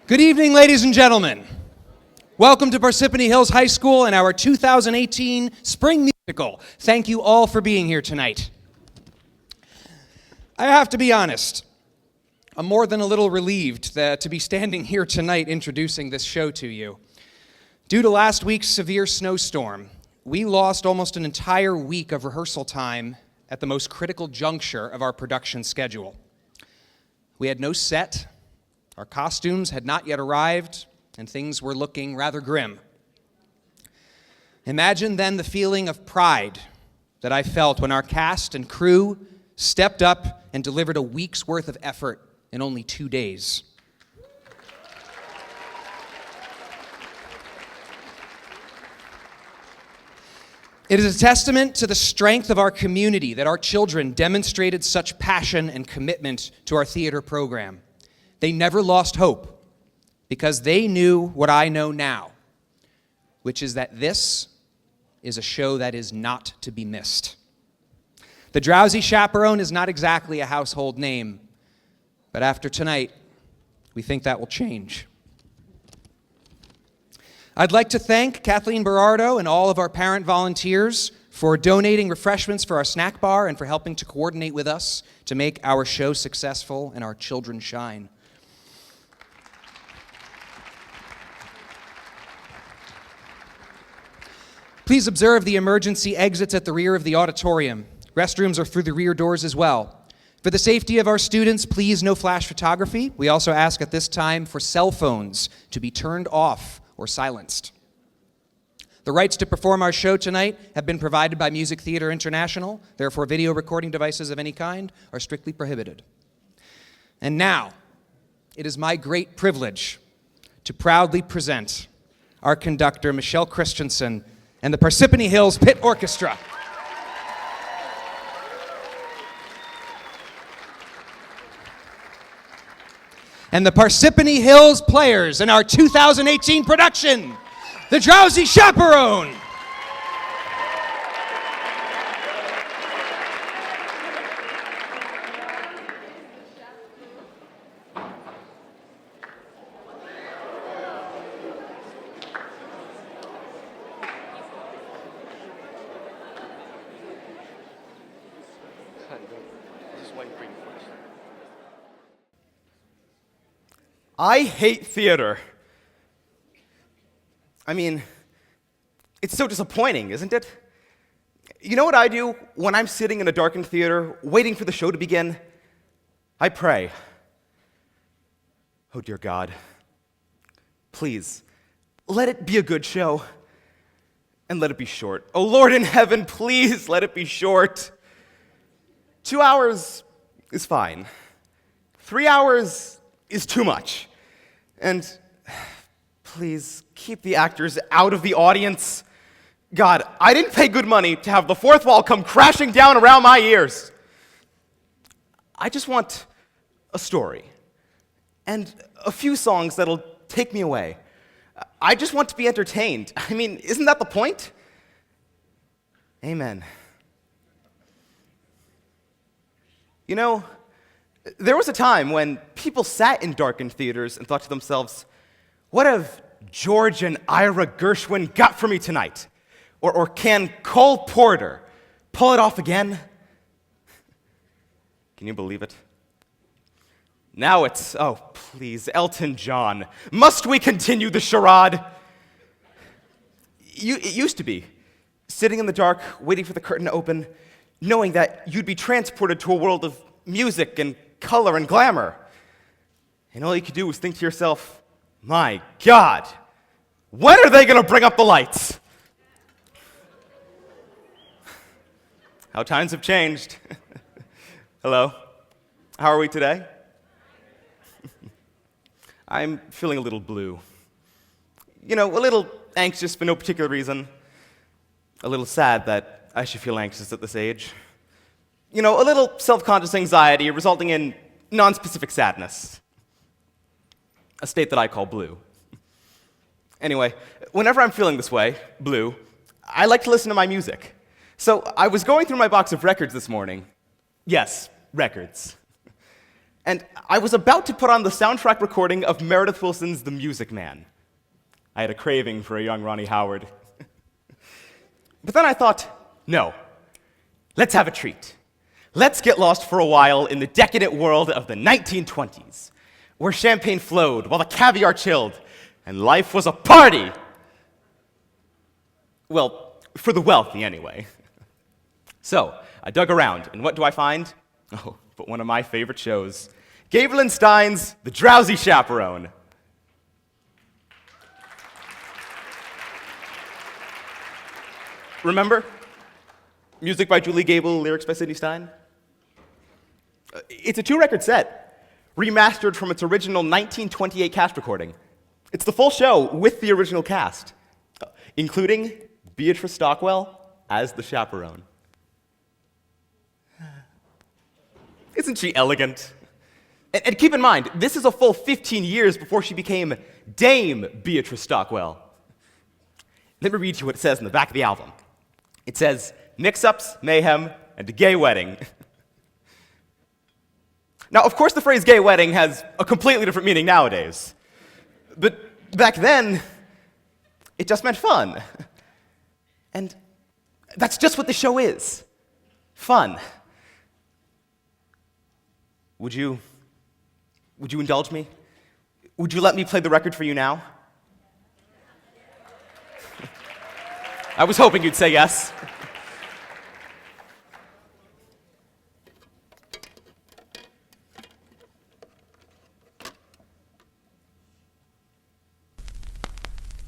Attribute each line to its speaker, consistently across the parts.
Speaker 1: Good evening, ladies and gentlemen. Welcome to Parsippany Hills High School and our 2018 Spring Musical. Thank you all for being here tonight. I have to be honest, I'm more than a little relieved to be standing here tonight introducing this show to you. Due to last week's severe snowstorm, we lost almost an entire week of rehearsal time at the most critical juncture of our production schedule. We had no set, our costumes had not yet arrived, and things were looking rather grim. Imagine then the feeling of pride that I felt when our cast and crew stepped up and delivered a week's worth of effort in only 2 days. It is a testament to the strength of our community that our children demonstrated such passion and commitment to our theater program. They never lost hope because they knew what I know now, which is that this is a show that is not to be missed. The Drowsy Chaperone is not exactly a household name, but after tonight, we think that will change. I'd like to thank Kathleen Berardo and all of our parent volunteers for donating refreshments for our snack bar and for helping to coordinate with us to make our show successful and our children shine. Please observe the emergency exits at the rear of the auditorium. Restrooms are through the rear doors as well. For the safety of our students, please no flash photography. We also ask at this time for cell phones to be turned off or silenced. The rights to perform our show tonight have been provided by Music Theater International. Therefore, video recording devices of any kind are strictly prohibited. And now, it is my great privilege to proudly present our conductor, Michelle Christensen, and the Parsippany Hills Pit Orchestra. And the Parsippany Hills Players in our 2018 production, The Drowsy Chaperone.
Speaker 2: I hate theater. I mean, it's so disappointing, isn't it? You know what I do when I'm sitting in a darkened theater, waiting for the show to begin? I pray. Oh, dear God, please, let it be a good show, and let it be short. Oh, Lord in heaven, please let it be short. 2 hours is fine. 3 hours is too much. And please keep the actors out of the audience. God, I didn't pay good money to have the fourth wall come crashing down around my ears. I just want a story and a few songs that'll take me away. I just want to be entertained. I mean, isn't that the point? Amen. You know, there was a time when people sat in darkened theaters and thought to themselves, what have George and Ira Gershwin got for me tonight? Or can Cole Porter pull it off again? Can you believe it? Now it's, oh, please, Elton John. Must we continue the charade? It used to be, sitting in the dark, waiting for the curtain to open, knowing that you'd be transported to a world of music and color and glamour. And all you could do was think to yourself, my God, when are they going to bring up the lights? How times have changed. Hello, how are we today? I'm feeling a little blue. You know, a little anxious for no particular reason. A little sad that I should feel anxious at this age. You know, a little self-conscious anxiety resulting in non-specific sadness. A state that I call blue. Anyway, whenever I'm feeling this way, blue, I like to listen to my music. So I was going through my box of records this morning. Yes, records. and I was about to put on the soundtrack recording of Meredith Willson's The Music Man. I had a craving for a young Ronnie Howard. But then I thought, no, let's have a treat. Let's get lost for a while in the decadent world of the 1920s, where champagne flowed while the caviar chilled, and life was a party. Well, for the wealthy, anyway. So, I dug around, and what do I find? Oh, but one of my favorite shows, Gabriel Stein's The Drowsy Chaperone. Remember? Music by Julie Gable, lyrics by Sidney Stein? It's a 2-record set, remastered from its original 1928 cast recording. It's the full show with the original cast, including Beatrice Stockwell as the chaperone. Isn't she elegant? And keep in mind, this is a full 15 years before she became Dame Beatrice Stockwell. Let me read you what it says in the back of the album. It says, mix-ups, mayhem, and a gay wedding. Now, of course, the phrase gay wedding has a completely different meaning nowadays. But back then, it just meant fun. And that's just what the show is. Fun. Would you indulge me? Would you let me play the record for you now? I was hoping you'd say yes.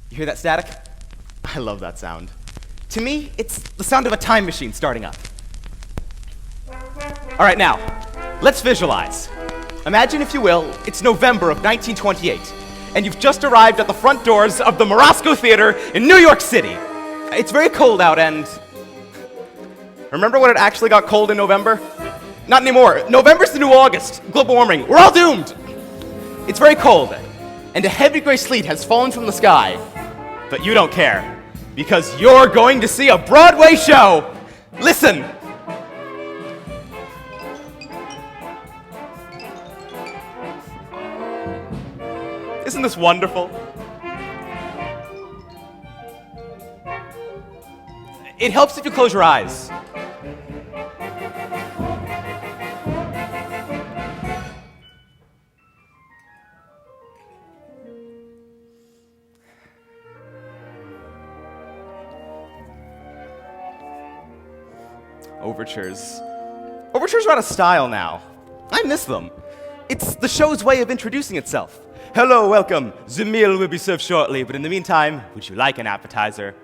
Speaker 2: You hear that static? I love that sound. To me, it's the sound of a time machine starting up. All right, now, let's visualize. Imagine, if you will, it's November of 1928, and you've just arrived at the front doors of the Morosco Theater in New York City. It's very cold out, and remember when it actually got cold in November? Not anymore. November's the new August. Global warming. We're all doomed. It's very cold, and a heavy gray sleet has fallen from the sky. But you don't care, because you're going to see a Broadway show. Listen. Isn't this wonderful? It helps if you close your eyes. Overtures. Overtures are out of style now. I miss them. It's the show's way of introducing itself. Hello, welcome. The meal will be served shortly, but in the meantime, would you like an appetizer?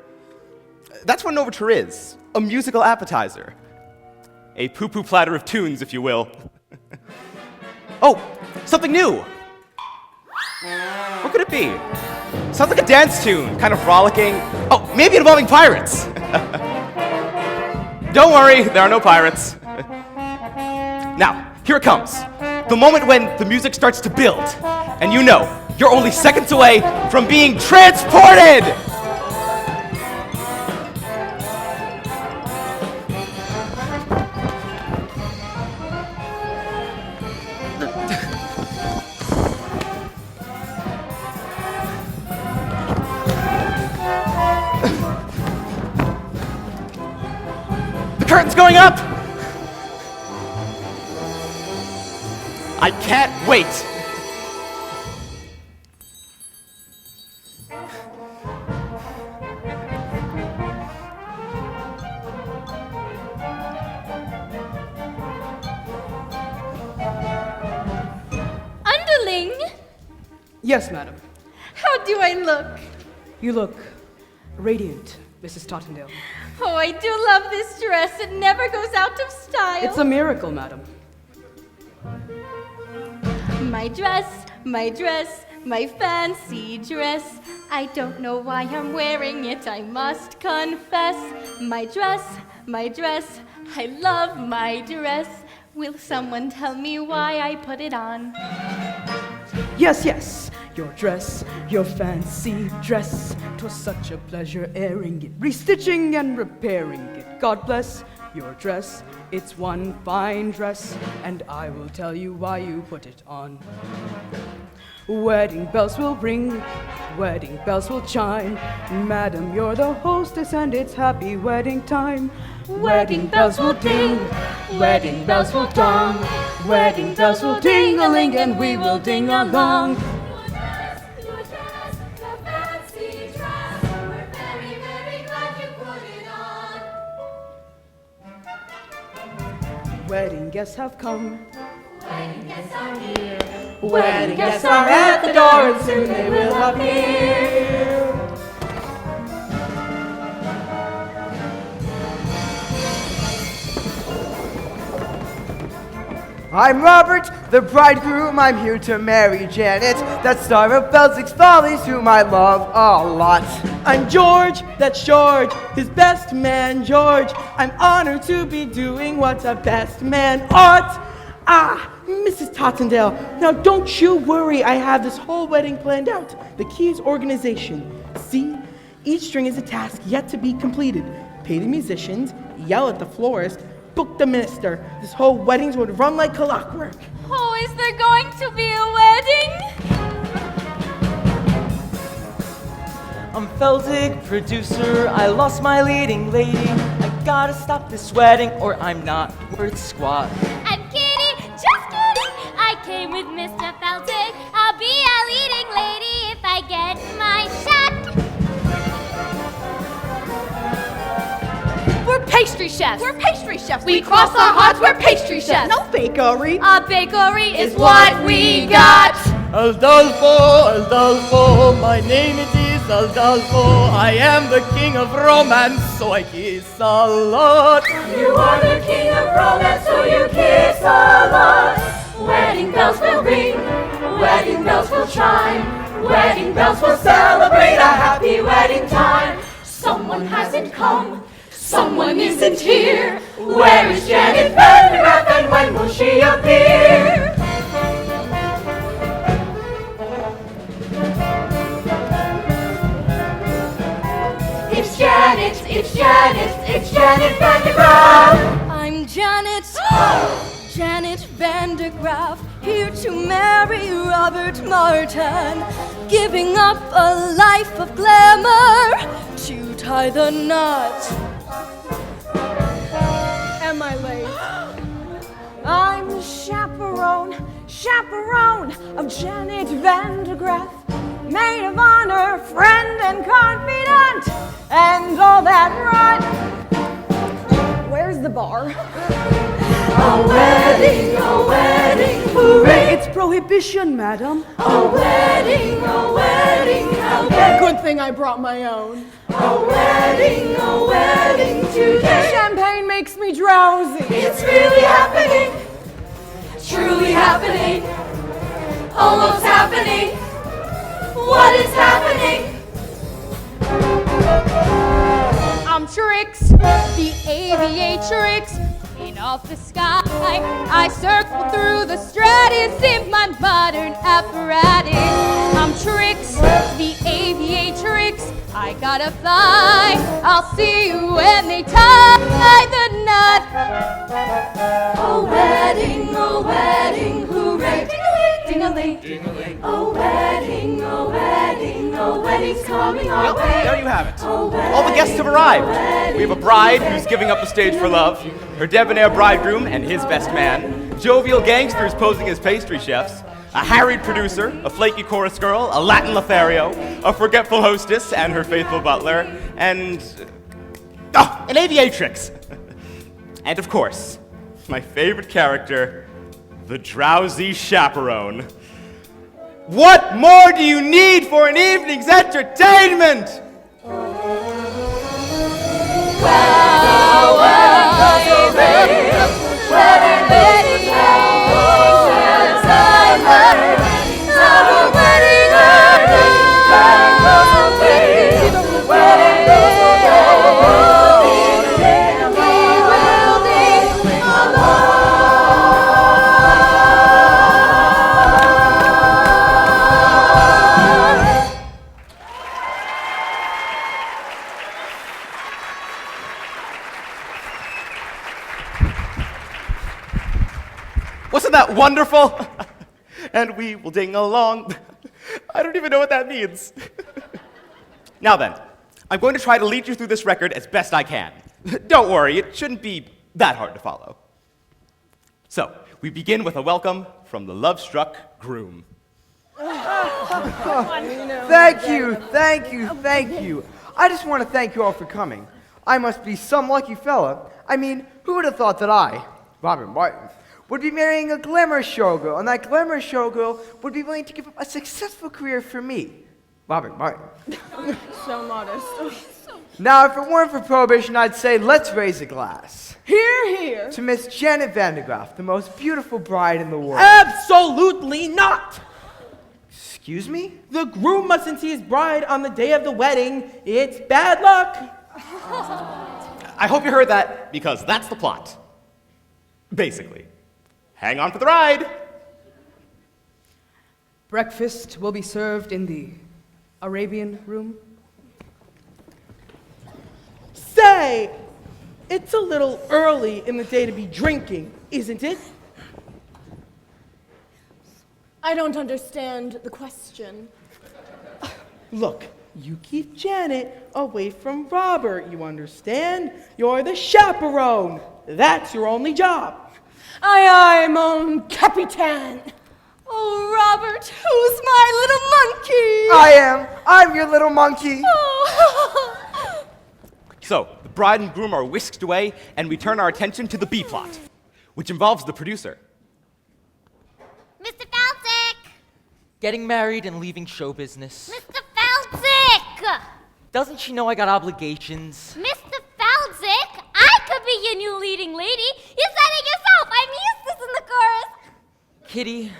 Speaker 2: That's what an overture is, a musical appetizer. A poo-poo platter of tunes, if you will. Oh, something new. What could it be? Sounds like a dance tune, kind of frolicking. Oh, maybe involving pirates. Don't worry, there are no pirates. Now, here it comes. The moment when the music starts to build, and you know, you're only seconds away from being transported! The curtain's going up! I can't wait!
Speaker 3: Underling?
Speaker 4: Yes, madam.
Speaker 3: How do I look?
Speaker 4: You look radiant, Mrs. Tottendale.
Speaker 3: Oh, I do love this dress. It never goes out of style.
Speaker 4: It's a miracle, madam.
Speaker 3: My dress, my fancy dress. I don't know why I'm wearing it, I must confess. My dress, I love my dress. Will someone tell me why I put it on?
Speaker 4: Yes, yes, your dress, your fancy dress. 'Twas such a pleasure airing it, restitching and repairing it. God bless Your dress, it's one fine dress, and I will tell you why you put it on. Wedding bells will ring, wedding bells will chime. Madam, you're the hostess and it's happy wedding time.
Speaker 3: Wedding bells will ding, wedding bells will dong, wedding bells will ding-a-ling and we will ding along.
Speaker 4: Wedding guests have come.
Speaker 3: Wedding guests are here.
Speaker 4: Wedding guests are at the door and soon they will appear.
Speaker 5: I'm Robert, the bridegroom. I'm here to marry Janet, that star of Belzic's Follies, whom I love a lot.
Speaker 6: I'm George, that's George, his best man, George. I'm honored to be doing what a best man ought. Ah, Mrs. Tottendale, now don't you worry, I have this whole wedding planned out. The key is organization. See, each string is a task yet to be completed. Pay the musicians, yell at the florist, book the minister. This whole wedding's going to run like clockwork.
Speaker 3: Oh, is there going to be a wedding?
Speaker 7: I'm Feldig, producer. I lost my leading lady. I gotta stop this wedding or I'm not worth squat.
Speaker 3: I'm Kitty, just kidding. I came with Mr. Feltig. I'll be a leading lady if I get my shot. We're pastry chefs. We're pastry chefs. We cross our hearts. We're pastry chefs.
Speaker 6: No bakery.
Speaker 3: A bakery is what we got.
Speaker 7: Aldolpho, Aldolpho, my name it is Aldolpho. I am the king of romance, so I kiss a lot.
Speaker 3: You are the king of romance, so you kiss a lot. Wedding bells will ring, wedding bells will chime, wedding bells will celebrate a happy wedding time. Someone hasn't come, someone isn't here. Where is Janet Vandergraff and when will she appear? It's Janet Vandergraff. I'm Janet, Janet Vandergraff, here to marry Robert Martin, giving up a life of glamour to tie the knot.
Speaker 6: Am I late?
Speaker 8: I'm chaperone, chaperone of Janet Vandergraff, maid of honor, friend and confidant, and all that rot. Where's the bar?
Speaker 3: A wedding, hooray!
Speaker 4: It's prohibition, madam.
Speaker 3: A wedding, how gay!
Speaker 6: Good thing I brought my own.
Speaker 3: A wedding today!
Speaker 8: Champagne makes me drowsy.
Speaker 3: It's really happening, truly happening, almost happening. What is happening? I'm Trix, the aviatrix, in off the sky. I circle through the stratus in my modern apparatus. I'm Trix, the aviatrix. I gotta fly. I'll see you when they tie the knot. A wedding, hooray! Ding-a-ling, ding-a-ling. A wedding's coming our
Speaker 2: Well,
Speaker 3: way.
Speaker 2: there you have it. All the guests have arrived. We have a bride who's giving up the stage for love, her debonair bridegroom and his best man, jovial gangsters posing as pastry chefs, a harried producer, a flaky chorus girl, a Latin Lothario, a forgetful hostess and her faithful butler, and an aviatrix. And of course, my favorite character, the drowsy chaperone. What more do you need for an evening's entertainment? that wonderful? And we will ding along. I don't even know what that means. Now then, I'm going to try to lead you through this record as best I can. Don't worry, it shouldn't be that hard to follow. So, we begin with a welcome from the love-struck groom.
Speaker 5: Thank you, thank you, thank you. I just want to thank you all for coming. I must be some lucky fella. I mean, who would have thought that I, Robert Martin, would be marrying a glamour showgirl, and that glamour showgirl would be willing to give up a successful career for me, Robert Martin.
Speaker 8: So modest.
Speaker 5: Now, if it weren't for Prohibition, I'd say let's raise a glass.
Speaker 6: Hear, hear.
Speaker 5: To Miss Janet Van de Graaff, the most beautiful bride in the world.
Speaker 6: Absolutely not.
Speaker 5: Excuse me?
Speaker 6: The groom mustn't see his bride on the day of the wedding. It's bad luck.
Speaker 2: I hope you heard that, because that's the plot. Basically. Hang on for the ride.
Speaker 4: Breakfast will be served in the Arabian room.
Speaker 6: Say, it's a little early in the day to be drinking, isn't it?
Speaker 8: I don't understand the question.
Speaker 6: Look, you keep Janet away from Robert, you understand? You're the chaperone. That's your only job.
Speaker 8: Aye, aye, mon capitaine.
Speaker 3: Oh, Robert, who's my little monkey?
Speaker 5: I'm your little monkey.
Speaker 3: Oh.
Speaker 2: So, the bride and groom are whisked away, and we turn our attention to the B plot, which involves the producer.
Speaker 9: Mr. Felsick!
Speaker 10: Getting married and leaving show business.
Speaker 9: Mr. Felsick!
Speaker 10: Doesn't she know I got obligations?
Speaker 9: Mr. Felsick, I could be your new leading lady. You said it yourself. I'm Eustace in the chorus.
Speaker 10: Kitty,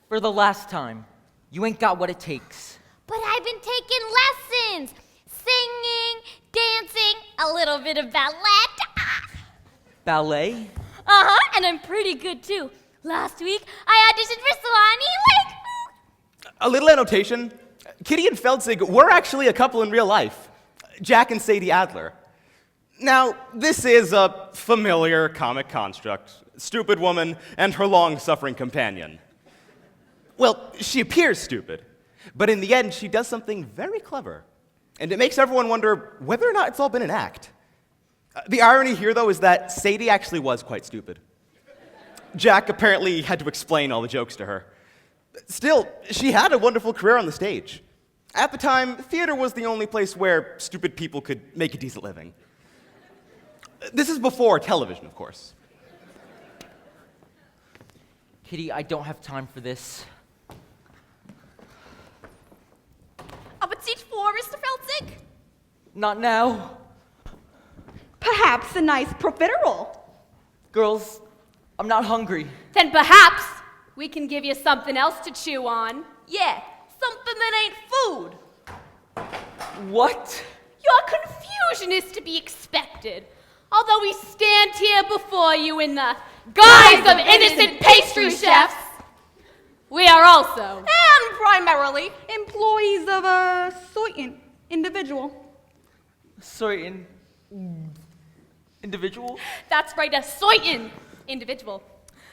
Speaker 10: for the last time, you ain't got what it takes.
Speaker 9: But I've been taking lessons. Singing, dancing, a little bit of ballet.
Speaker 10: Ballet?
Speaker 9: Uh-huh, and I'm pretty good too. Last week, I auditioned for Swanee Lake.
Speaker 2: A little annotation. Kitty and Feldzig were actually a couple in real life. Jack and Sadie Adler. Now, this is a familiar comic construct. Stupid woman and her long-suffering companion. Well, she appears stupid, but in the end, she does something very clever. And it makes everyone wonder whether or not it's all been an act. The irony here, though, is that Sadie actually was quite stupid. Jack apparently had to explain all the jokes to her. Still, she had a wonderful career on the stage. At the time, theater was the only place where stupid people could make a decent living. This is before television, of course.
Speaker 10: Kitty, I don't have time for this.
Speaker 3: Up at seat 4, Mr. Felsick.
Speaker 10: Not now.
Speaker 3: Perhaps a nice profiterole.
Speaker 10: Girls, I'm not hungry.
Speaker 3: Then perhaps we can give you something else to chew on. Yeah, something that ain't food.
Speaker 10: What?
Speaker 3: Your confusion is to be expected. Although we stand here before you in the guise of innocent pastry chefs, we are also, and primarily, employees of a certain individual.
Speaker 10: Certain individual?
Speaker 3: That's right, a certain individual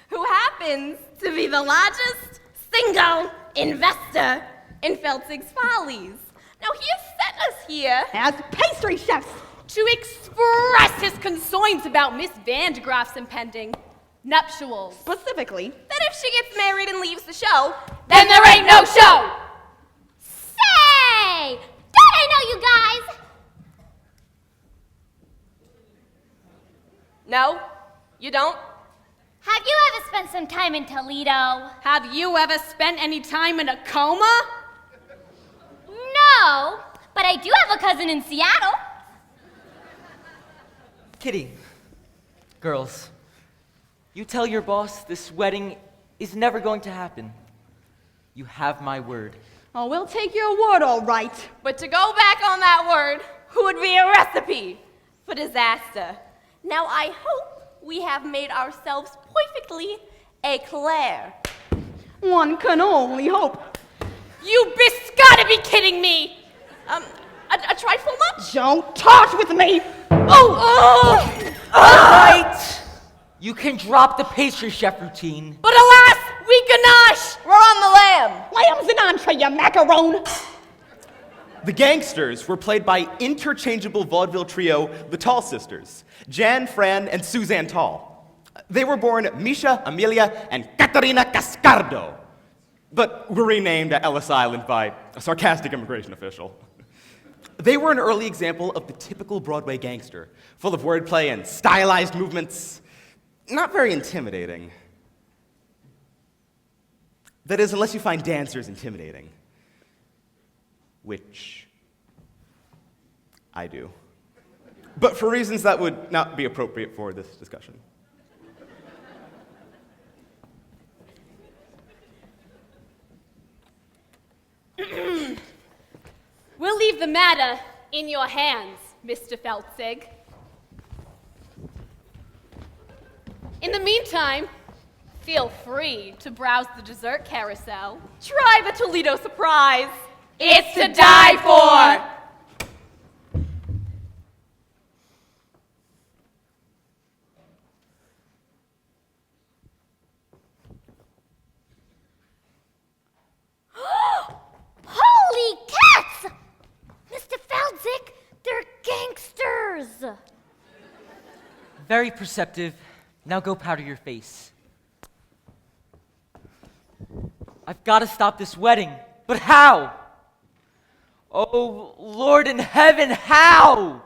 Speaker 3: who happens to be the largest single investor in Feldzig's Follies. Now, he has sent us here as pastry chefs to express his concerns about Miss Van de Graaff's impending nuptials. Specifically, that if she gets married and leaves the show, then there ain't no show!
Speaker 9: Say! Don't I know you guys?
Speaker 3: No, you don't?
Speaker 9: Have you ever spent some time in Toledo?
Speaker 3: Have you ever spent any time in a coma?
Speaker 9: No, but I do have a cousin in Seattle.
Speaker 10: Kitty, girls, you tell your boss this wedding is never going to happen. You have my word.
Speaker 3: Oh, we'll take your word, all right. But to go back on that word would be a recipe for disaster. Now, I hope we have made ourselves perfectly éclair. One can only hope. You gotta be kidding me! A trifle much? Don't talk with me!
Speaker 10: All right! You can drop the pastry chef routine.
Speaker 3: But allow
Speaker 8: We're on the lamb.
Speaker 6: Lamb's an entree, you macaron.
Speaker 2: The Gangsters were played by interchangeable vaudeville trio, the Tall Sisters, Jan, Fran, and Suzanne Tall. They were born Misha, Amelia, and Caterina Cascardo, but were renamed Ellis Island by a sarcastic immigration official. They were an early example of the typical Broadway gangster, full of wordplay and stylized movements, not very intimidating. That is, unless you find dancers intimidating. Which I do. But for reasons that would not be appropriate for this discussion.
Speaker 11: We'll leave the matter in your hands, Mr. Feltzig. In the meantime, feel free to browse the dessert carousel. Try the Toledo surprise. It's to die for!
Speaker 9: Holy cats! Mr. Feldzick, they're gangsters!
Speaker 10: Very perceptive. Now go powder your face. I've got to stop this wedding. But how? Oh, Lord in heaven, how?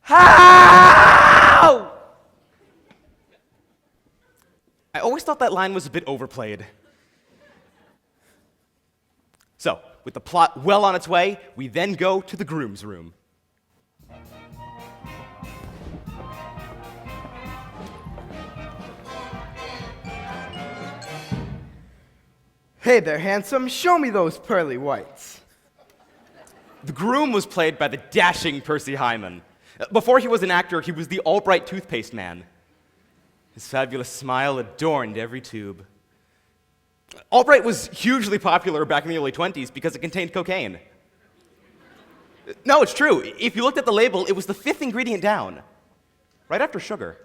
Speaker 10: How?
Speaker 2: I always thought that line was a bit overplayed. So, with the plot well on its way, we then go to the groom's room.
Speaker 5: Hey there, handsome. Show me those pearly whites.
Speaker 2: The groom was played by the dashing Percy Hyman. Before he was an actor, he was the Albright toothpaste man. His fabulous smile adorned every tube. Albright was hugely popular back in the early 20s because it contained cocaine. No, it's true. If you looked at the label, it was the 5th ingredient down, right after sugar.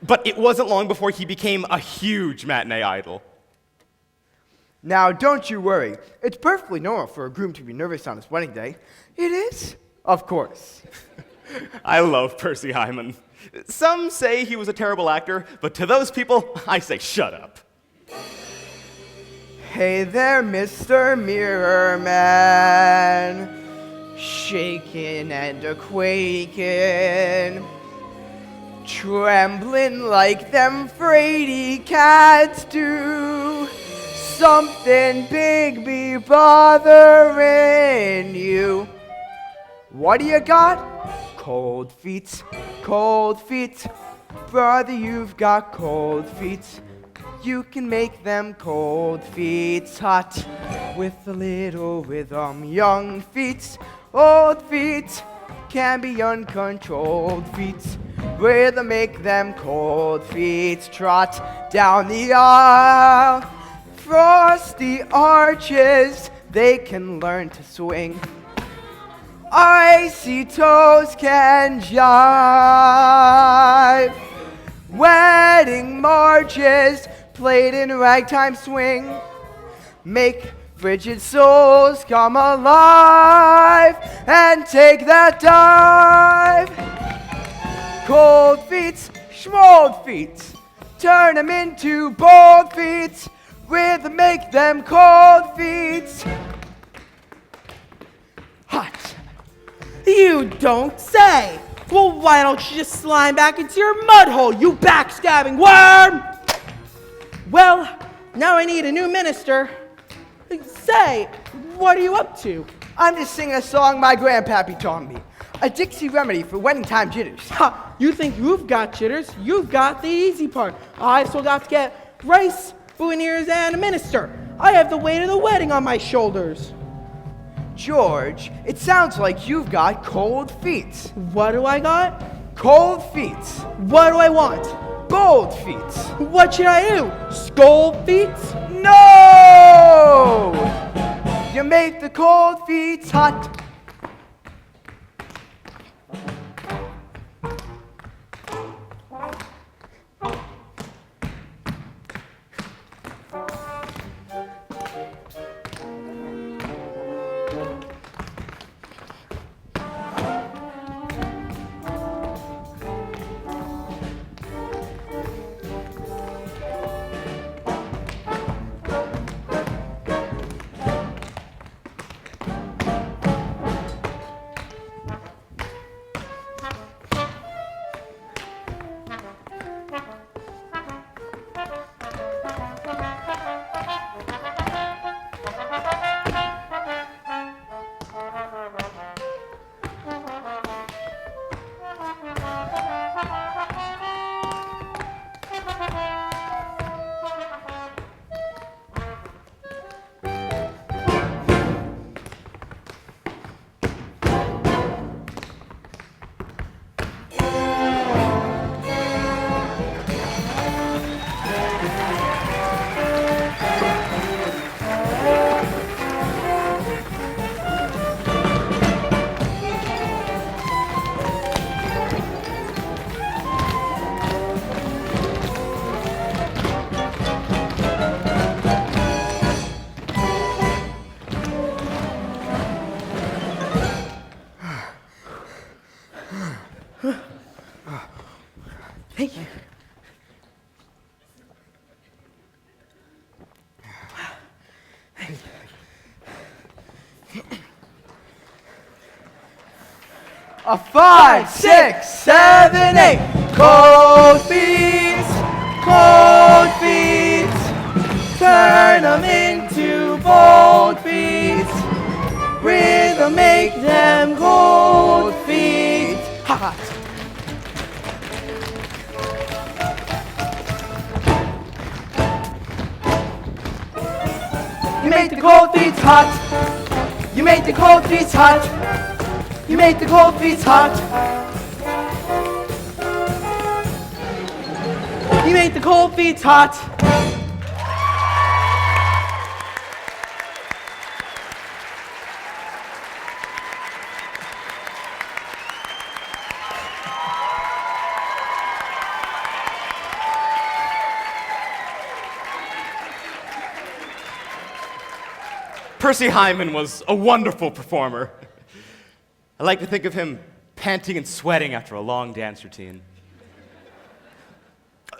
Speaker 2: But it wasn't long before he became a huge matinee idol.
Speaker 5: Now, don't you worry. It's perfectly normal for a groom to be nervous on his wedding day. It is? Of course.
Speaker 2: I love Percy Hyman. Some say he was a terrible actor, but to those people, I say shut up.
Speaker 5: Hey there, Mr. Mirror Man. Shaking and a-quaking. Trembling like them fraidy cats do. Something big be bothering you. What do you got? Cold feet, cold feet. Brother, you've got cold feet. You can make them cold feet hot with a little rhythm. Young feet, old feet can be uncontrolled feet. Rhythm make them cold feet trot down the aisle. Frosty arches, they can learn to swing. Icy toes can jive. Wedding marches played in ragtime swing. Make frigid souls come alive and take that dive. Cold feet, schmold feet, turn them into bold feet. Rhythm make them cold feet hot.
Speaker 6: You don't say. Well, why don't you just slime back into your mud hole, you backstabbing worm? Well, now I need a new minister. Say, what are you up to?
Speaker 5: I'm just singing a song my grandpappy taught me. A Dixie remedy for wedding time jitters.
Speaker 6: Ha! You think you've got jitters? You've got the easy part. I still got to get rice, boutonnieres, and a minister. I have the weight of the wedding on my shoulders.
Speaker 5: George, it sounds like you've got cold feet.
Speaker 6: What do I got?
Speaker 5: Cold feet.
Speaker 6: What do I want?
Speaker 5: Bold feet.
Speaker 6: What should I do? Scold feet?
Speaker 5: No! You make the cold feet hot. A 5, 6, 7, 8.
Speaker 6: Cold feet, cold feet. Turn them into bold feet. Rhythm make them cold feet. Ha ha. You make the cold feet hot. You make the cold feet hot. You make the cold feet hot. You make the cold feet hot.
Speaker 2: Percy Hyman was a wonderful performer. I like to think of him panting and sweating after a long dance routine.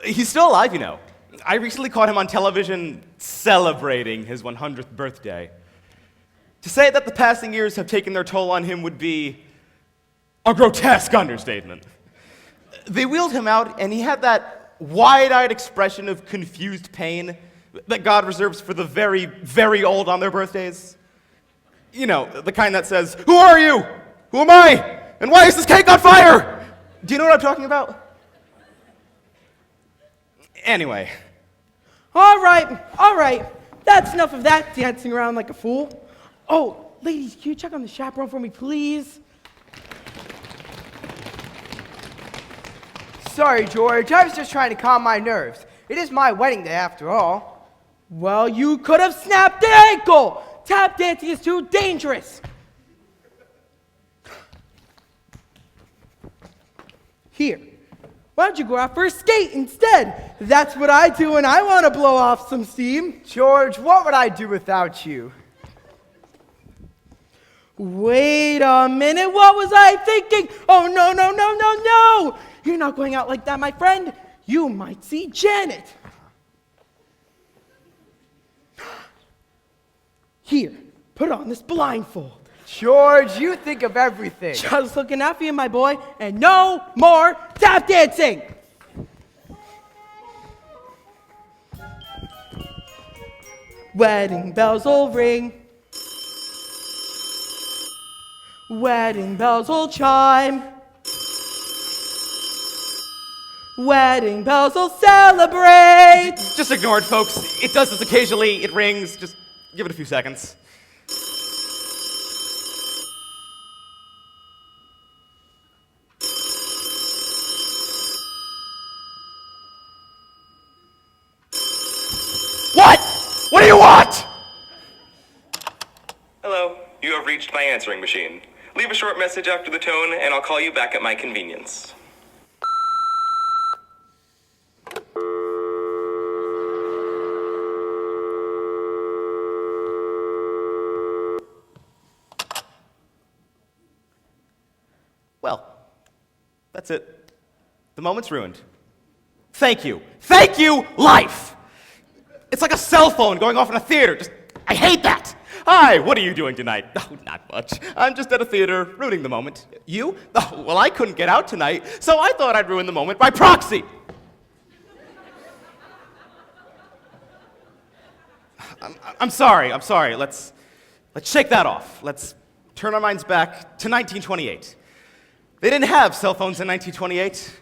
Speaker 2: He's still alive, you know. I recently caught him on television celebrating his 100th birthday. To say that the passing years have taken their toll on him would be a grotesque understatement. They wheeled him out, and he had that wide-eyed expression of confused pain that God reserves for the very, very old on their birthdays. You know, the kind that says, "Who are you? Who am I? And why is this cake on fire?" Do you know what I'm talking about? Anyway.
Speaker 6: All right. That's enough of that dancing around like a fool. Oh, ladies, can you check on the chaperone for me, please?
Speaker 5: Sorry, George. I was just trying to calm my nerves. It is my wedding day after all.
Speaker 6: Well, you could have snapped the ankle. Tap dancing is too dangerous. Here, why don't you go out for a skate instead? That's what I do when I want to blow off some steam.
Speaker 5: George, what would I do without you?
Speaker 6: Wait a minute, what was I thinking? Oh, no. You're not going out like that, my friend. You might see Janet. Here, put on this blindfold.
Speaker 5: George, you think of everything.
Speaker 6: Just looking out for you, my boy, and no more tap dancing. Wedding bells will ring. Wedding bells will chime. Wedding bells will celebrate.
Speaker 2: Just ignore it, folks. It does this occasionally. It rings. Just give it a few seconds. What? What do you want?
Speaker 12: Hello, you have reached my answering machine. Leave a short message after the tone, and I'll call you back at my convenience.
Speaker 2: Well, that's it. The moment's ruined. Thank you. Thank you, life! It's like a cell phone going off in a theater. I hate that! Hi, what are you doing tonight? Oh, not much. I'm just at a theater, ruining the moment. You? Oh, well, I couldn't get out tonight, so I thought I'd ruin the moment by proxy. I'm sorry. Let's shake that off. Let's turn our minds back to 1928. They didn't have cell phones in 1928,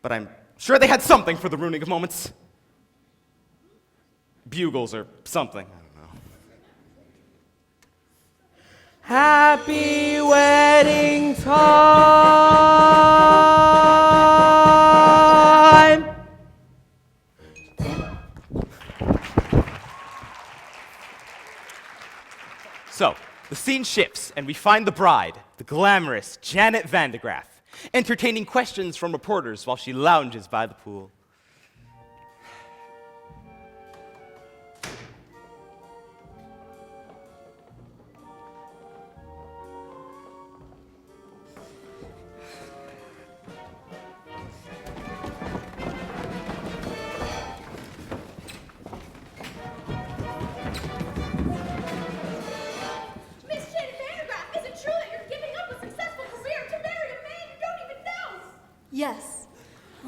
Speaker 2: but I'm sure they had something for the ruining of moments. Bugles or something. I don't know.
Speaker 6: Happy wedding time.
Speaker 2: So, the scene shifts, and we find the bride, the glamorous Janet Van de Graaff, entertaining questions from reporters while she lounges by the pool.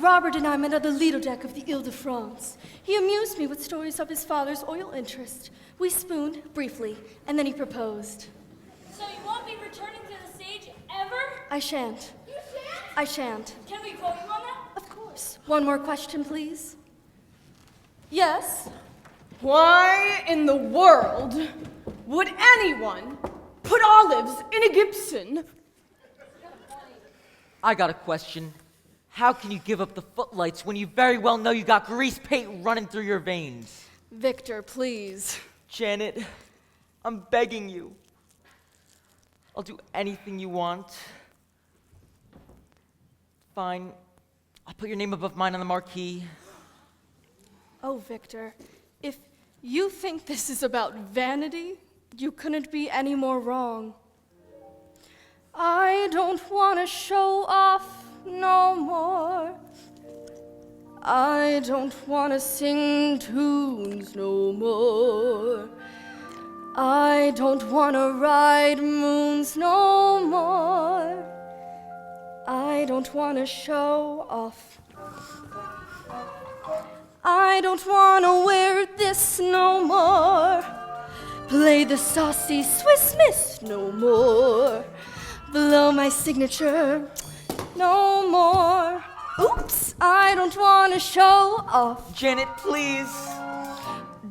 Speaker 8: Robert and I met on the Lido deck of the Ile-de-France. He amused me with stories of his father's oil interest. We spooned, briefly, and then he proposed.
Speaker 9: So you won't be returning to the stage ever?
Speaker 8: I shan't.
Speaker 9: You shan't?
Speaker 8: I shan't.
Speaker 9: Can we vote you on that?
Speaker 8: Of course. One more question, please. Yes?
Speaker 6: Why in the world would anyone put olives in a Gibson?
Speaker 10: I got a question. How can you give up the footlights when you very well know you got grease paint running through your veins?
Speaker 8: Victor, please.
Speaker 10: Janet, I'm begging you. I'll do anything you want. Fine. I'll put your name above mine on the marquee.
Speaker 8: Oh, Victor, if you think this is about vanity, you couldn't be any more wrong. I don't want to show off no more. I don't want to sing tunes no more. I don't want to ride moons no more. I don't want to show off. I don't want to wear this no more. Play the saucy Swiss Miss no more. Blow my signature no more. Oops, I don't want to show off.
Speaker 10: Janet, please.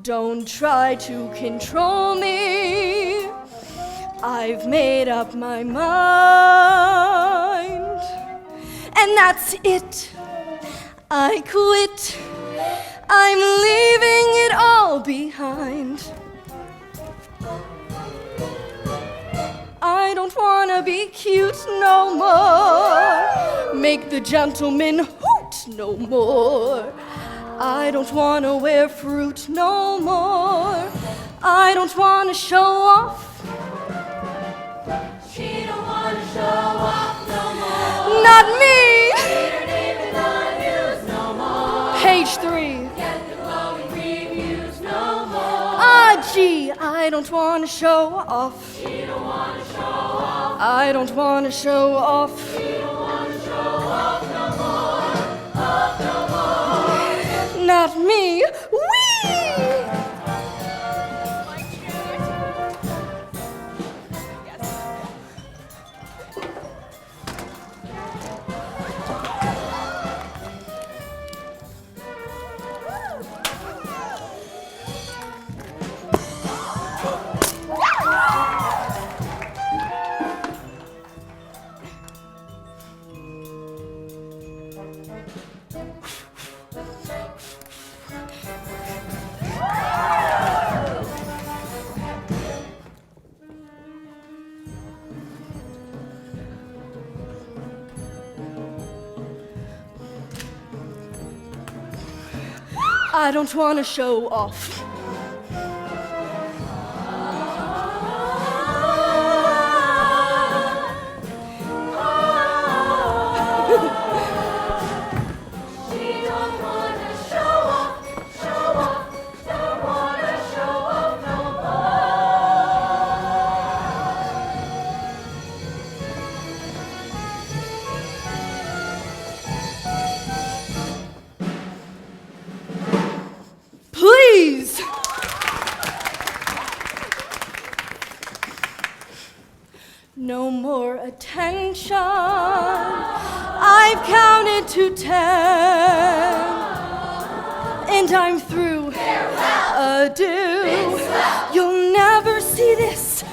Speaker 8: Don't try to control me. I've made up my mind. And that's it. I quit. I'm leaving it all behind. I don't wanna be cute no more. Make the gentleman hoot no more. I don't wanna wear fruit no more. I don't wanna show off.
Speaker 9: She don't want to show off no more.
Speaker 8: Not me!
Speaker 9: Read her name in the news no more.
Speaker 8: Page 3.
Speaker 9: Get the glowing reviews no more.
Speaker 8: Ah, gee, I don't wanna show off.
Speaker 9: She don't want to show off.
Speaker 8: I don't wanna show off.
Speaker 9: She don't want to show off no more. Off no more.
Speaker 8: Not me. Whee! I don't want to show off. Please! No more attention. I've counted to 10. And I'm through. Farewell. Adieu. You'll never see this.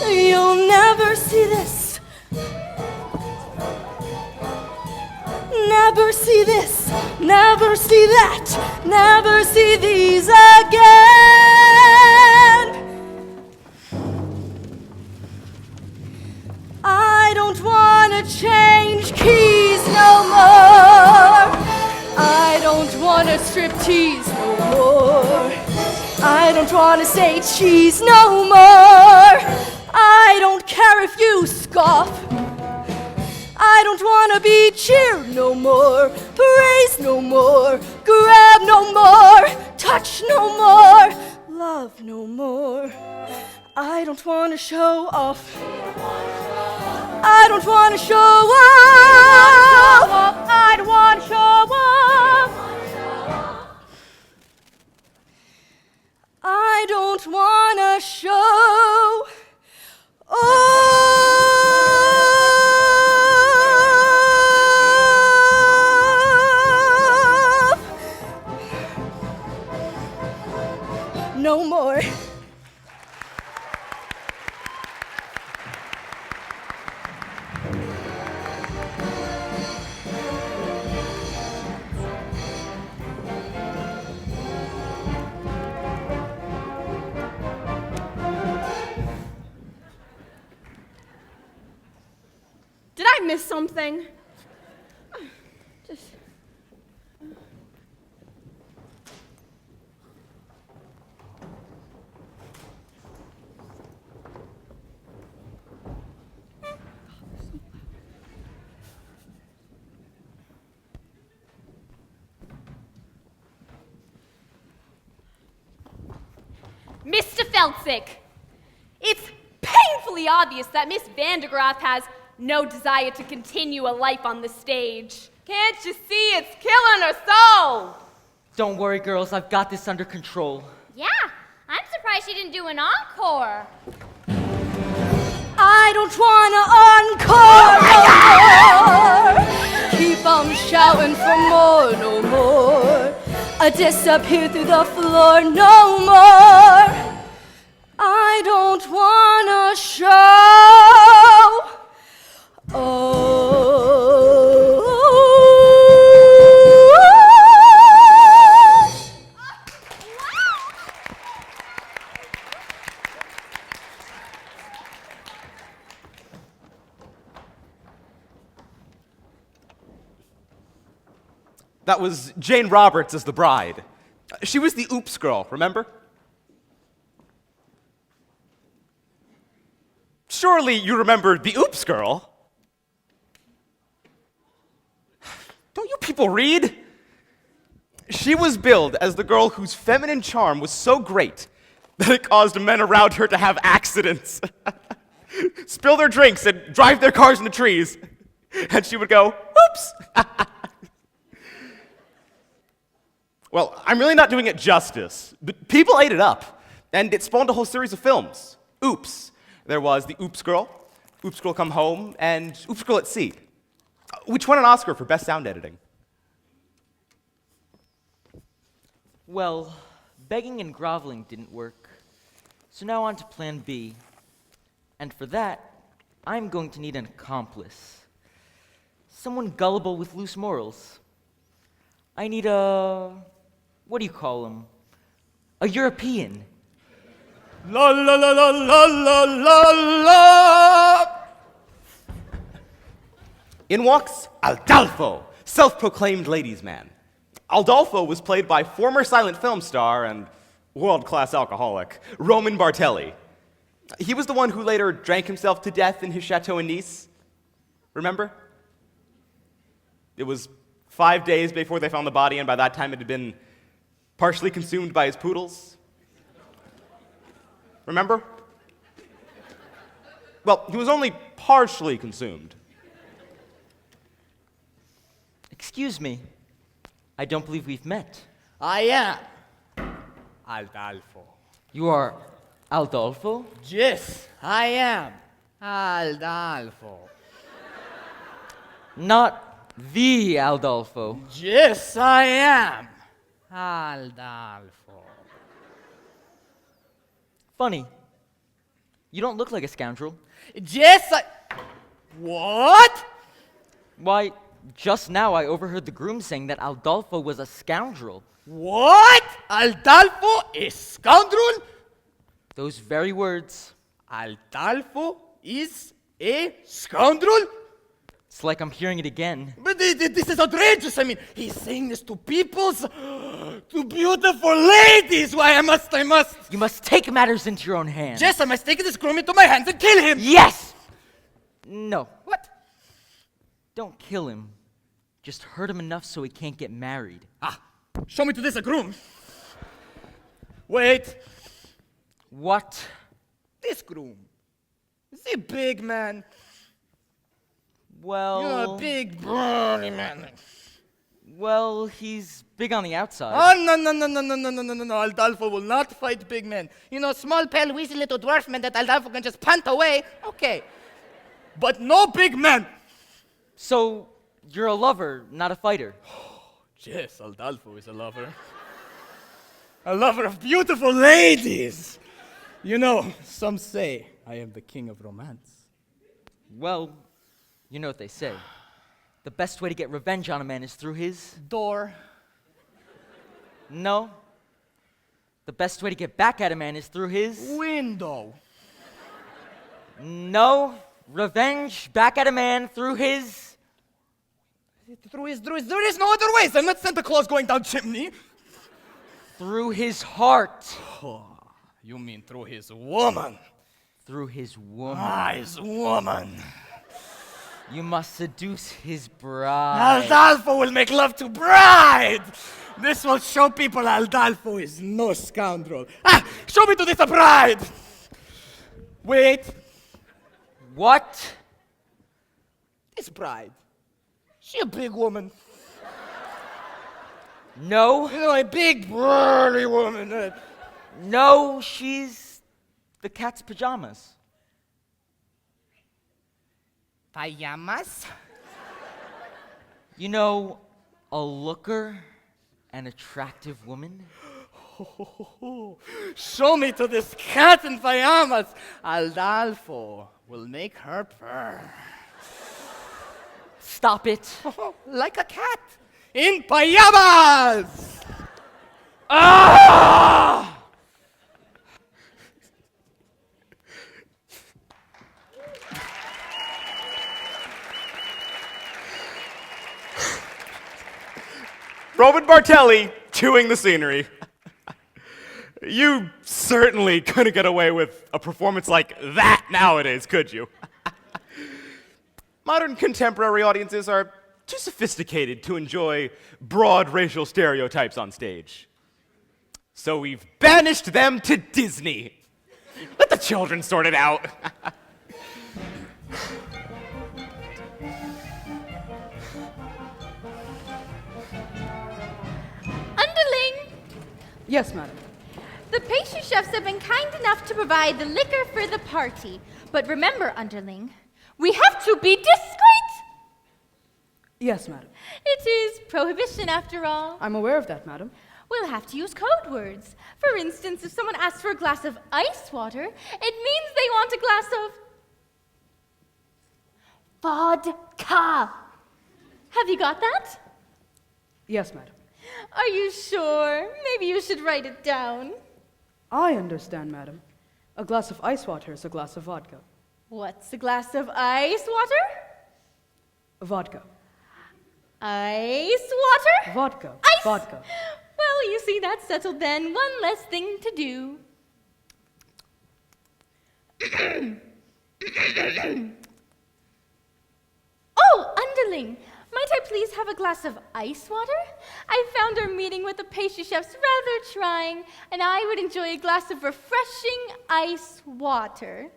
Speaker 8: You'll never see this. Never see this, never see that, never see these again. I don't want to change keys no more. I don't want to strip tease no more. I don't want to say cheese no more. I don't care if you scoff. I don't want to be cheered no more, praise no more, grab no more, touch no more, love no more. I don't want to show off. I don't want to show off.
Speaker 11: I don't want to show off.
Speaker 8: I don't want to show off no more.
Speaker 11: Did I miss something? Just... Mr. Felsick, it's painfully obvious that Miss Vandegraff has no desire to continue a life on the stage. Can't you see it's killing her soul?
Speaker 10: Don't worry, girls, I've got this under control.
Speaker 9: Yeah, I'm surprised she didn't do an encore.
Speaker 8: I don't wanna encore no more. Keep on shouting for more, no more. I disappear through the floor, no more. I don't wanna show.
Speaker 2: That was Jane Roberts as the bride. She was the Oops girl, remember? Surely you remember the Oops girl. Don't you people read? She was billed as the girl whose feminine charm was so great that it caused men around her to have accidents, spill their drinks, and drive their cars into trees. And she would go, oops. Well, I'm really not doing it justice, but people ate it up, and it spawned a whole series of films. Oops. There was the Oops Girl Come Home, and Oops Girl at Sea, which won an Oscar for Best Sound Editing.
Speaker 10: Well, begging and groveling didn't work, so now on to plan B. And for that, I'm going to need an accomplice. Someone gullible with loose morals. I need a... what do you call him? A European.
Speaker 7: La la la la la la la la.
Speaker 2: In walks Aldolpho, self-proclaimed ladies' man. Aldolpho was played by former silent film star and world-class alcoholic, Roman Bartelli. He was the one who later drank himself to death in his chateau in Nice. Remember? It was 5 days before they found the body, and by that time it had been partially consumed by his poodles. Remember? Well, he was only partially consumed.
Speaker 10: Excuse me. I don't believe we've met.
Speaker 7: I am Aldolpho.
Speaker 10: You are Aldolpho?
Speaker 7: Yes, I am Aldolpho.
Speaker 10: Not the Aldolpho.
Speaker 7: Yes, I am Aldolpho.
Speaker 10: Funny. You don't look like a scoundrel.
Speaker 7: Yes, I... What?
Speaker 10: Why, just now I overheard the groom saying that Aldolpho was a scoundrel.
Speaker 7: What? Aldolpho is scoundrel?
Speaker 10: Those very words.
Speaker 7: Aldolpho is a scoundrel?
Speaker 10: It's like I'm hearing it again.
Speaker 7: But this is outrageous. I mean, he's saying this to to beautiful ladies. Why, I must.
Speaker 10: You must take matters into your own hands.
Speaker 7: Yes, I must take this groom into my hands and kill him.
Speaker 10: Yes! No.
Speaker 7: What?
Speaker 10: Don't kill him. Just hurt him enough so he can't get married.
Speaker 7: Ah, show me to this groom. Wait.
Speaker 10: What?
Speaker 7: This groom. The big man.
Speaker 10: Well...
Speaker 7: You're a big burly man.
Speaker 10: Well, he's big on the outside.
Speaker 7: Oh, no. Aldolpho will not fight big men. Small, pale, weasel little dwarf men that Aldolpho can just punt away. Okay. But no big men.
Speaker 10: So, you're a lover, not a fighter.
Speaker 7: Yes, Aldolpho is a lover. A lover of beautiful ladies. Some say I am the king of romance.
Speaker 10: Well, you know what they say. The best way to get revenge on a man is through his...
Speaker 7: Door.
Speaker 10: No. The best way to get back at a man is through his...
Speaker 7: Window.
Speaker 10: No. Revenge back at a man through his...
Speaker 7: There is no other ways. I'm not Santa Claus going down chimney.
Speaker 10: Through his heart.
Speaker 7: Oh, you mean through his woman.
Speaker 10: Through his woman.
Speaker 7: His woman.
Speaker 10: You must seduce his bride.
Speaker 7: Aldolpho will make love to bride. This will show people Aldolpho is no scoundrel. Show me to this bride. Wait.
Speaker 10: What?
Speaker 7: This bride. She a big woman.
Speaker 10: No.
Speaker 7: A big burly woman.
Speaker 10: No, she's the cat's pajamas.
Speaker 7: Pajamas?
Speaker 10: A looker, an attractive woman?
Speaker 7: Show me to this cat in pajamas. Aldolpho will make her purr.
Speaker 10: Stop it.
Speaker 7: Like a cat in pajamas! Ah!
Speaker 2: Robin Bartelli, chewing the scenery. You certainly couldn't get away with a performance like that nowadays, could you? Modern contemporary audiences are too sophisticated to enjoy broad racial stereotypes on stage. So we've banished them to Disney. Let the children sort it out.
Speaker 3: Underling!
Speaker 4: Yes, madam.
Speaker 3: The pastry chefs have been kind enough to provide the liquor for the party. But remember, Underling, we have to be discreet!
Speaker 4: Yes, madam.
Speaker 3: It is prohibition, after all.
Speaker 4: I'm aware of that, madam.
Speaker 3: We'll have to use code words. For instance, if someone asks for a glass of ice water, it means they want a glass of vodka. Have you got that?
Speaker 4: Yes, madam.
Speaker 3: Are you sure? Maybe you should write it down.
Speaker 4: I understand, madam. A glass of ice water is a glass of vodka.
Speaker 3: What's a glass of ice water?
Speaker 4: Vodka.
Speaker 3: Ice water?
Speaker 4: Vodka.
Speaker 3: Ice.
Speaker 4: Vodka.
Speaker 3: Well, you see, that's settled then. One less thing to do. Oh, Underling, might I please have a glass of ice water? I found our meeting with the pastry chefs rather trying, and I would enjoy a glass of refreshing ice water.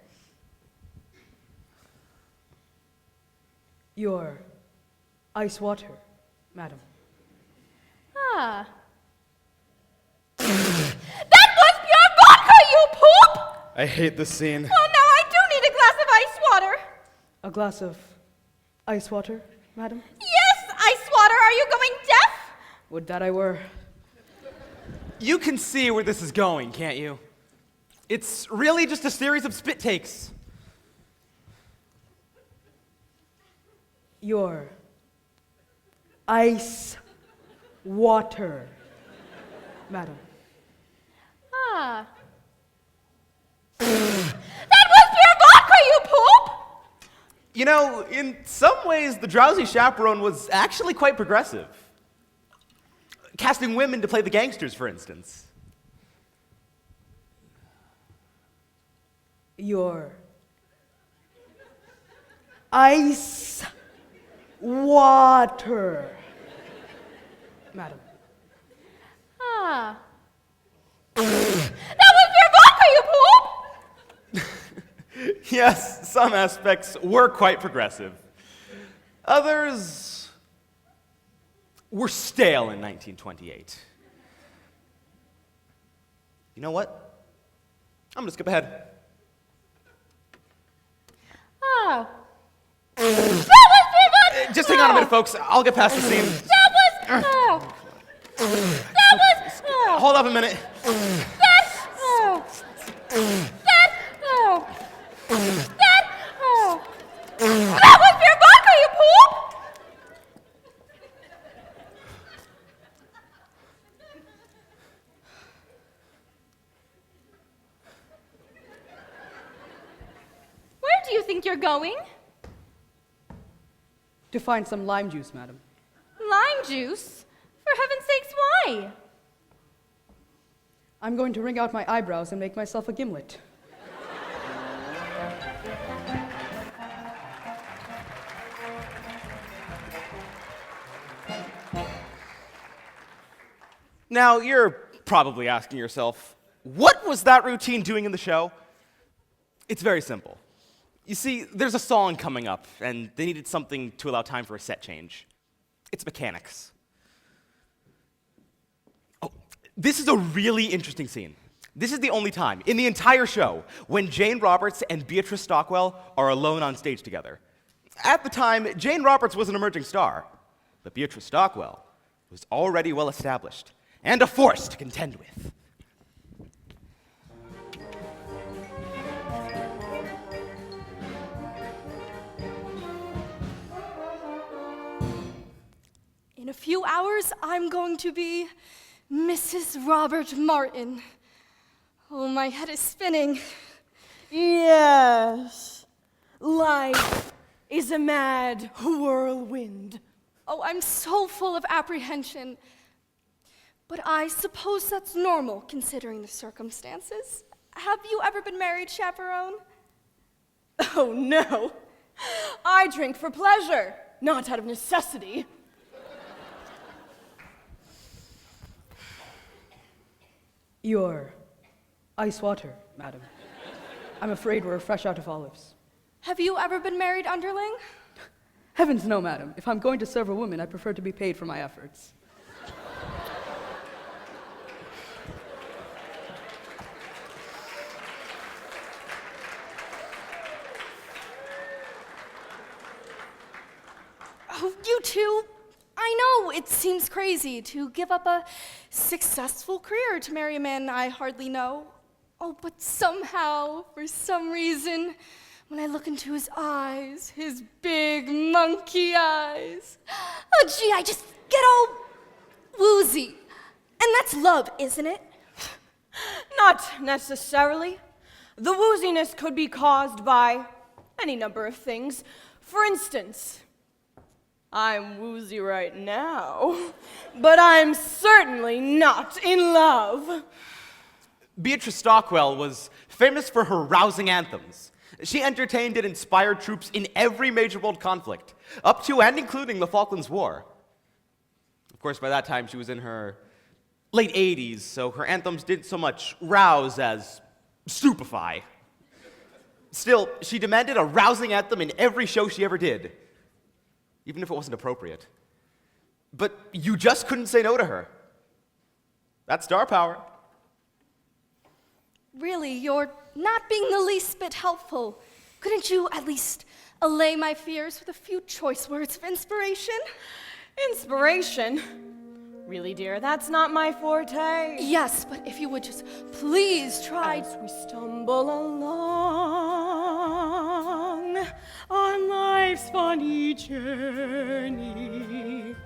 Speaker 4: Your ice water, madam.
Speaker 3: Ah. That was pure vodka, you poop!
Speaker 2: I hate this scene.
Speaker 3: Well, now I do need a glass of ice water.
Speaker 4: A glass of ice water, madam?
Speaker 3: Yes, ice water. Are you going deaf?
Speaker 4: Would that I were.
Speaker 2: You can see where this is going, can't you? It's really just a series of spit takes.
Speaker 4: Your ice water, madam.
Speaker 3: Ah. That was pure vodka, you poop!
Speaker 2: You know, in some ways, the Drowsy Chaperone was actually quite progressive. Casting women to play the Gangsters, for instance.
Speaker 4: Your ice water, madam.
Speaker 3: Ah. That was pure vodka, you poop!
Speaker 2: Yes, some aspects were quite progressive. Others were stale in 1928. You know what? I'm gonna skip ahead.
Speaker 3: Oh.
Speaker 2: Just hang on a minute, folks. I'll get past the scene. Hold up a minute.
Speaker 3: That was your vodka, you poop! Where do you think you're going?
Speaker 4: To find some lime juice, madam.
Speaker 3: Lime juice? For heaven's sakes, why?
Speaker 4: I'm going to wring out my eyebrows and make myself a gimlet.
Speaker 2: Now, you're probably asking yourself, what was that routine doing in the show? It's very simple. You see, there's a song coming up, and they needed something to allow time for a set change. It's mechanics. Oh, this is a really interesting scene. This is the only time in the entire show when Jane Roberts and Beatrice Stockwell are alone on stage together. At the time, Jane Roberts was an emerging star, but Beatrice Stockwell was already well established and a force to contend with.
Speaker 8: In a few hours, I'm going to be Mrs. Robert Martin. Oh, my head is spinning.
Speaker 6: Yes. Life is a mad whirlwind.
Speaker 8: Oh, I'm so full of apprehension. But I suppose that's normal, considering the circumstances. Have you ever been married, Chaperone?
Speaker 6: Oh, no. I drink for pleasure, not out of necessity.
Speaker 4: Your ice water, madam. I'm afraid we're fresh out of olives.
Speaker 8: Have you ever been married, underling?
Speaker 4: Heavens no, madam. If I'm going to serve a woman, I prefer to be paid for my efforts.
Speaker 8: Oh, you two, I know it seems crazy to give up a successful career to marry a man I hardly know. Oh, but somehow, for some reason, when I look into his eyes, his big monkey eyes, oh gee, I just get all woozy. And that's love, isn't it?
Speaker 6: Not necessarily. The wooziness could be caused by any number of things. For instance, I'm woozy right now, but I'm certainly not in love.
Speaker 2: Beatrice Stockwell was famous for her rousing anthems. She entertained and inspired troops in every major world conflict, up to and including the Falklands War. Of course, by that time, she was in her late 80s, so her anthems didn't so much rouse as stupefy. Still, she demanded a rousing anthem in every show she ever did, even if it wasn't appropriate. But you just couldn't say no to her. That's star power.
Speaker 8: Really, you're not being the least bit helpful. Couldn't you at least allay my fears with a few choice words of inspiration?
Speaker 6: Inspiration? Really, dear, that's not my forte.
Speaker 8: Yes, but if you would just please try.
Speaker 6: As we stumble along on life's funny journey,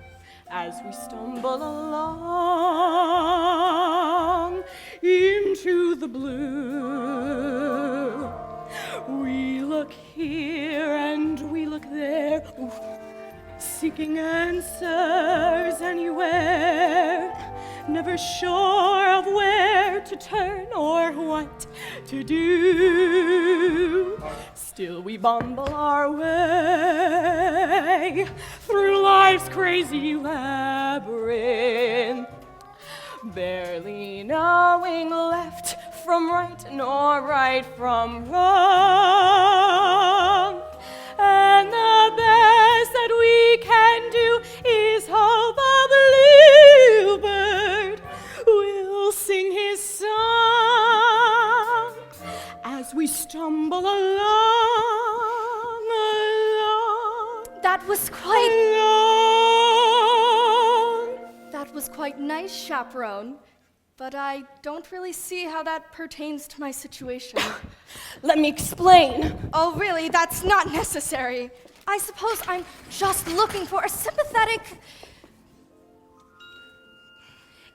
Speaker 6: as we stumble along into the blue, we look here and we look there, seeking answers anywhere, never sure of where to turn or what to do. Still we bumble our way through life's crazy labyrinth, barely knowing left from right nor right from wrong. And the best that we
Speaker 4: as we stumble along.
Speaker 3: That was quite nice, Chaperone. But I don't really see how that pertains to my situation.
Speaker 8: Let me explain.
Speaker 3: Oh, really? That's not necessary. I suppose I'm just looking for a sympathetic...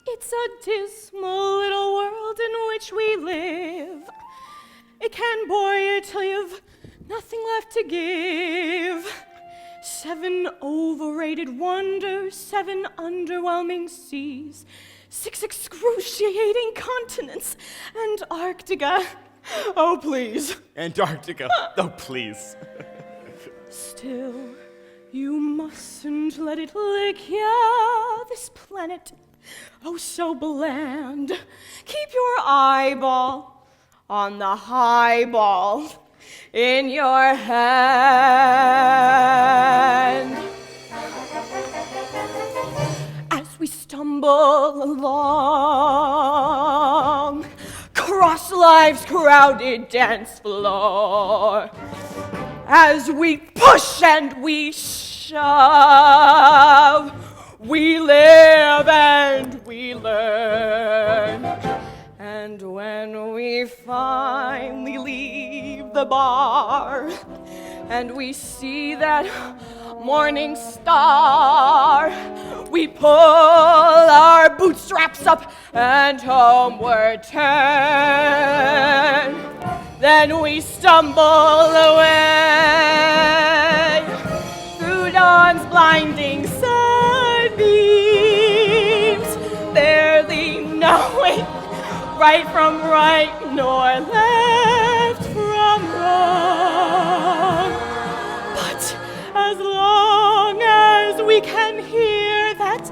Speaker 4: It's a dismal little world in which we live. It can bore you till you've nothing left to give. 7 overrated wonders, 7 underwhelming seas, 6 excruciating continents, Antarctica. Oh, please.
Speaker 2: Antarctica. Oh, please.
Speaker 4: Still, you mustn't let it lick ya, this planet. Oh, so bland. Keep your eyeball on the highball in your hand. As we stumble along, cross life's crowded dance floor, as we push and we shove, we live and we learn. And when we finally leave the bar and we see that morning star, we pull our bootstraps up and homeward turn. Then we stumble away through dawn's blinding sunbeams, barely knowing right from right nor left from wrong. But as long as we can hear that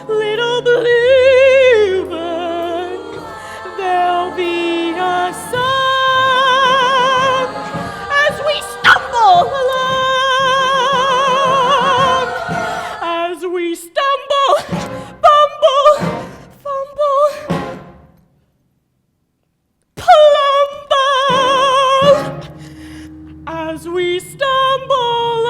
Speaker 4: little bluebird, there'll be a song as we stumble along, as we stumble, bumble, fumble, plumble, as we stumble along.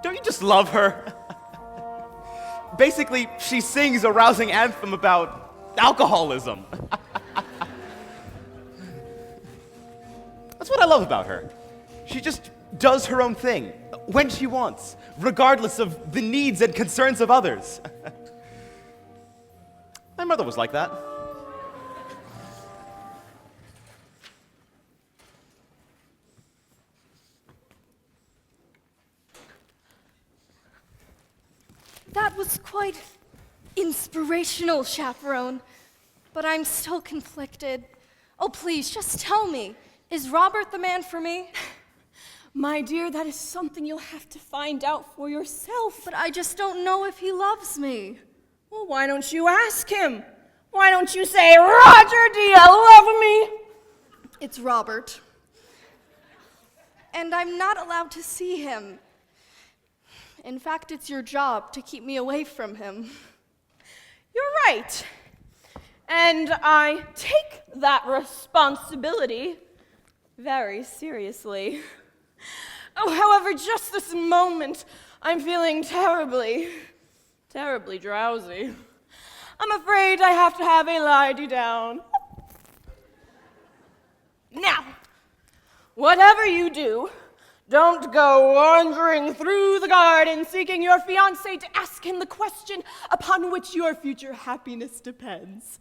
Speaker 2: Don't you just love her? Basically, she sings a rousing anthem about alcoholism. That's what I love about her. She just does her own thing when she wants, regardless of the needs and concerns of others. My mother was like that.
Speaker 3: That was quite inspirational, Chaperone. But I'm still conflicted. Oh, please, just tell me. Is Robert the man for me?
Speaker 4: My dear, that is something you'll have to find out for yourself.
Speaker 3: But I just don't know if he loves me.
Speaker 4: Well, why don't you ask him? Why don't you say, Roger, do you love me?
Speaker 3: It's Robert. And I'm not allowed to see him. In fact, it's your job to keep me away from him.
Speaker 4: You're right. And I take that responsibility very seriously. Oh, however, just this moment, I'm feeling terribly drowsy. I'm afraid I have to have a lie-down. Now, whatever you do, don't go wandering through the garden seeking your fiancé to ask him the question upon which your future happiness depends.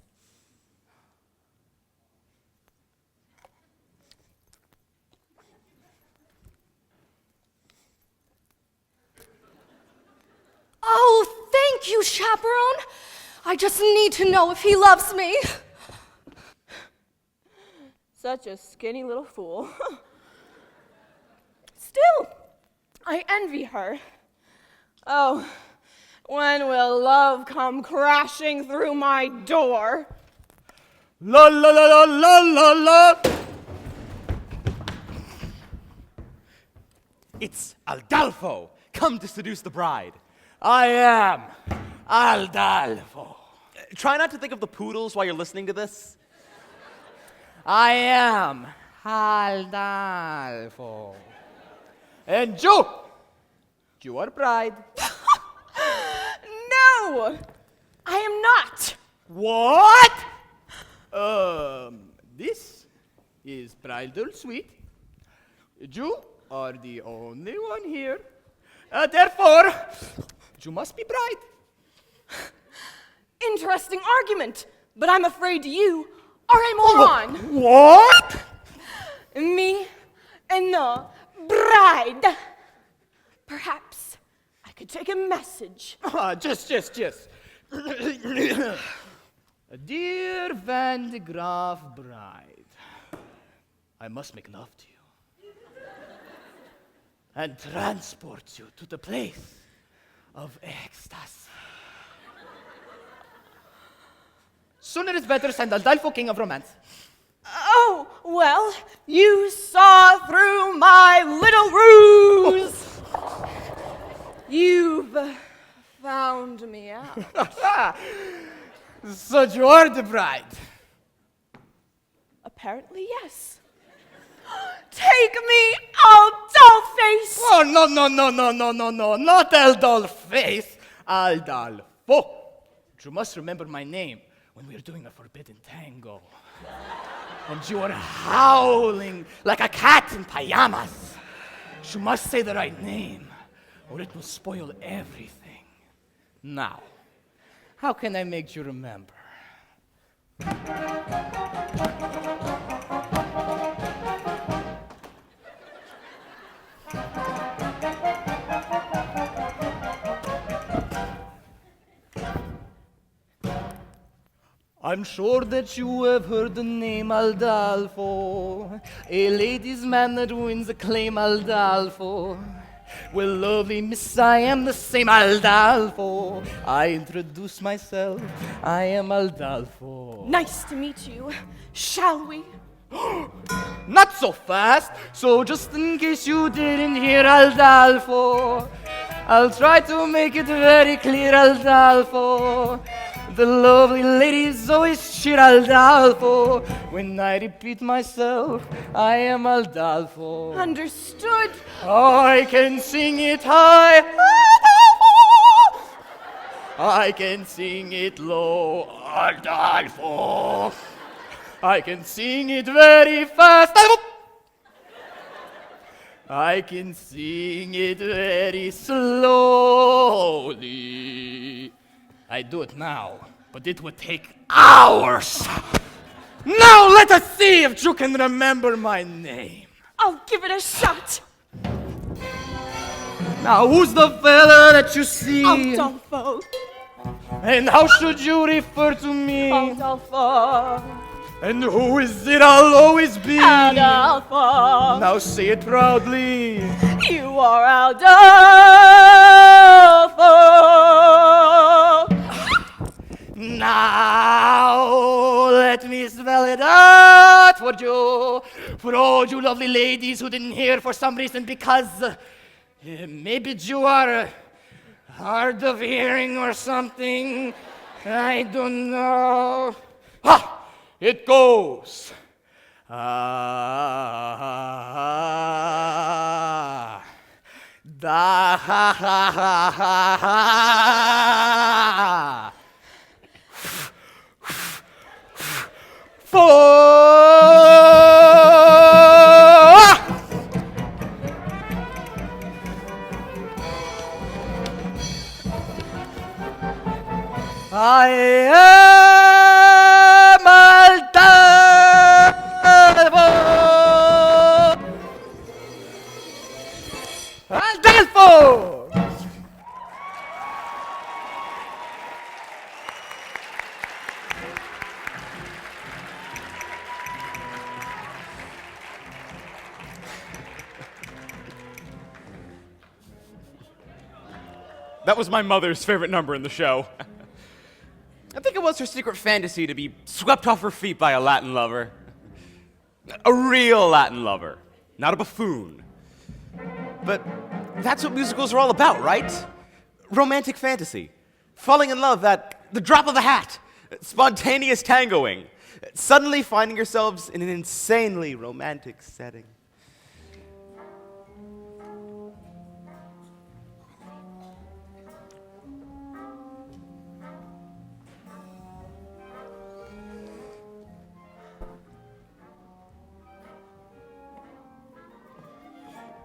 Speaker 3: Oh, thank you, Chaperone. I just need to know if he loves me.
Speaker 4: Such a skinny little fool. Still, I envy her. Oh, when will love come crashing through my door?
Speaker 7: La la la la la la la!
Speaker 2: It's Aldolpho, come to seduce the bride.
Speaker 7: I am Aldolpho.
Speaker 2: Try not to think of the poodles while you're listening to this.
Speaker 7: I am Aldolpho. And you are bride.
Speaker 4: No, I am not.
Speaker 7: What? This is bridal suite. You are the only one here. Therefore, you must be bride.
Speaker 4: Interesting argument, but I'm afraid you are a moron.
Speaker 7: What?
Speaker 4: Me and the bride. Perhaps I could take a message.
Speaker 7: Just. Dear Van de Graaf bride, I must make love to you and transport you to the place of ecstasy. Sooner is better, send Aldolpho, king of romance.
Speaker 4: Oh, well, you saw through my little ruse. You've found me out.
Speaker 7: So you are the bride.
Speaker 4: Apparently, yes. Take me, Aldolpho!
Speaker 7: Oh, no, not Aldolpho, Aldolpho. You must remember my name when we are doing a forbidden tango. And you are howling like a cat in pajamas. You must say the right name, or it will spoil everything. Now, how can I make you remember? I'm sure that you have heard the name Aldolpho, a ladies' man that wins a claim Aldolpho. Well, lovely miss, I am the same Aldolpho. I introduce myself, I am Aldolpho.
Speaker 4: Nice to meet you. Shall we?
Speaker 7: Not so fast, so just in case you didn't hear Aldolpho, I'll try to make it very clear, Aldolpho. The lovely ladies always cheer Aldolpho. When I repeat myself, I am Aldolpho.
Speaker 4: Understood.
Speaker 7: I can sing it high, Aldolpho. I can sing it low, Aldolpho. I can sing it very fast, Aldolpho. I can sing it very slowly. I do it now, but it would take hours. Now let us see if you can remember my name.
Speaker 4: I'll give it a shot.
Speaker 7: Now who's the fella that you see?
Speaker 4: Aldolpho.
Speaker 7: And how should you refer to me?
Speaker 4: Aldolpho.
Speaker 7: And who is it I'll always be?
Speaker 4: Aldolpho.
Speaker 7: Now say it proudly.
Speaker 4: You are Aldolpho.
Speaker 7: Now let me spell it out for you, for all you lovely ladies who didn't hear for some reason, because maybe you are hard of hearing or something. I don't know. Ha! It goes. Da ha ha ha ha ha. I am Aldolpho. Aldolpho.
Speaker 2: That was my mother's favorite number in the show. I think it was her secret fantasy to be swept off her feet by a Latin lover. A real Latin lover, not a buffoon. But that's what musicals are all about, right? Romantic fantasy. Falling in love at the drop of a hat. Spontaneous tangoing. Suddenly finding yourselves in an insanely romantic setting.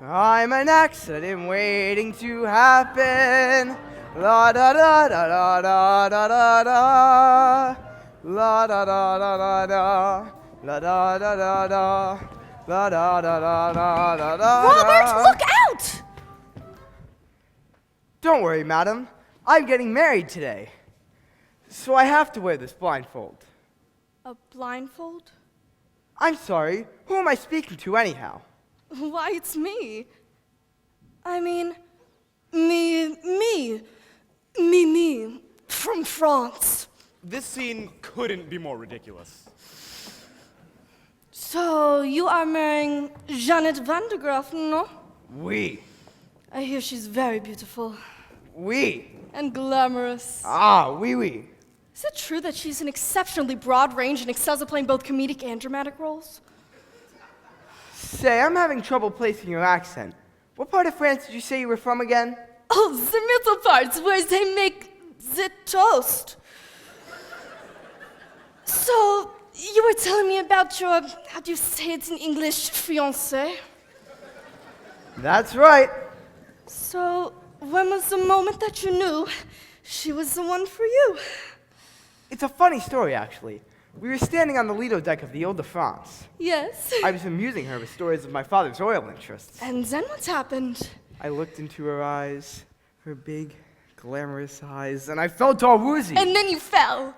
Speaker 5: I'm an accident waiting to happen. La da da da da da da da da. La da da da da da. La da da da da. La da da da da da da.
Speaker 8: Robert, look out!
Speaker 5: Don't worry, madam. I'm getting married today. So I have to wear this blindfold.
Speaker 8: A blindfold?
Speaker 5: I'm sorry. Who am I speaking to anyhow?
Speaker 8: Why, it's me. I mean, me, from France.
Speaker 2: This scene couldn't be more ridiculous.
Speaker 8: So, you are marrying Jeannette van der Graaf, no?
Speaker 5: Oui.
Speaker 8: I hear she's very beautiful.
Speaker 5: Oui.
Speaker 8: And glamorous.
Speaker 5: Ah, oui, oui.
Speaker 8: Is it true that she's an exceptionally broad range and excels at playing both comedic and dramatic roles?
Speaker 5: Say, I'm having trouble placing your accent. What part of France did you say you were from again?
Speaker 8: Oh, the middle parts where they make the toast. So, you were telling me about your, how do you say it in English, fiancé?
Speaker 5: That's right.
Speaker 8: So, when was the moment that you knew she was the one for you?
Speaker 5: It's a funny story, actually. We were standing on the Lido deck of the Ile de France.
Speaker 8: Yes.
Speaker 5: I was amusing her with stories of my father's oil interests.
Speaker 8: And then what happened?
Speaker 5: I looked into her eyes, her big, glamorous eyes, and I felt all woozy.
Speaker 8: And then you fell.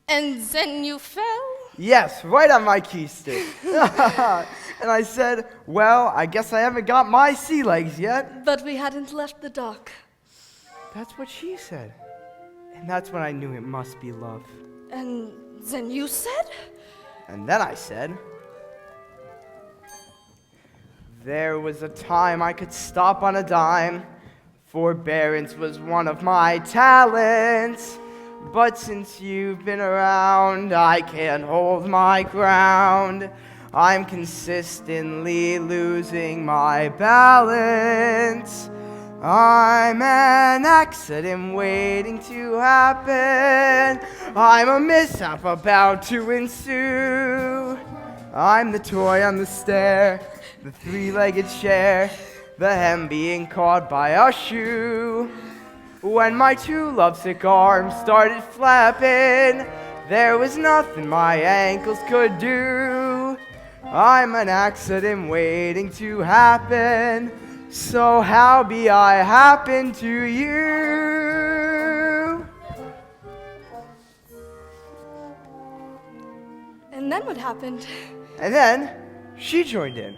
Speaker 8: And then you fell?
Speaker 5: Yes, right on my keister. And I said, well, I guess I haven't got my sea legs yet.
Speaker 8: But we hadn't left the dock.
Speaker 5: That's what she said. And that's when I knew it must be love.
Speaker 8: And then you said?
Speaker 5: And then I said, there was a time I could stop on a dime. Forbearance was one of my talents. But since you've been around, I can't hold my ground. I'm consistently losing my balance. I'm an accident waiting to happen. I'm a mishap about to ensue. I'm the toy on the stair, the three-legged chair, the hem being caught by a shoe. When my two lovesick arms started flapping, there was nothing my ankles could do. I'm an accident waiting to happen. So how be I happen to you?
Speaker 8: And then what happened?
Speaker 5: And then she joined in.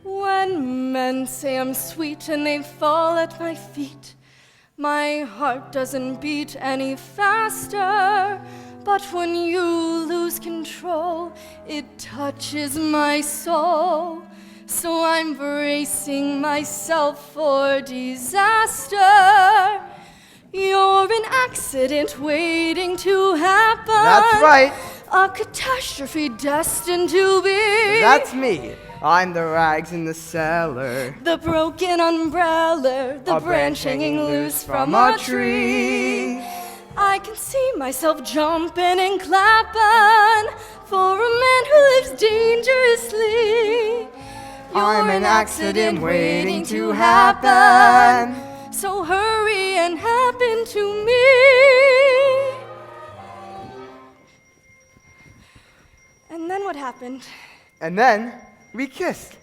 Speaker 8: When men say I'm sweet and they fall at my feet, my heart doesn't beat any faster. But when you lose control, it touches my soul. So I'm bracing myself for disaster. You're an accident waiting to happen.
Speaker 5: That's right.
Speaker 8: A catastrophe destined to be.
Speaker 5: That's me. I'm the rags in the cellar.
Speaker 8: The broken umbrella, the branch hanging loose from a tree. I can see myself jumping and clapping for a man who lives dangerously.
Speaker 5: I'm an accident waiting to happen.
Speaker 8: So hurry and happen to me. And then what happened?
Speaker 5: And then we kissed.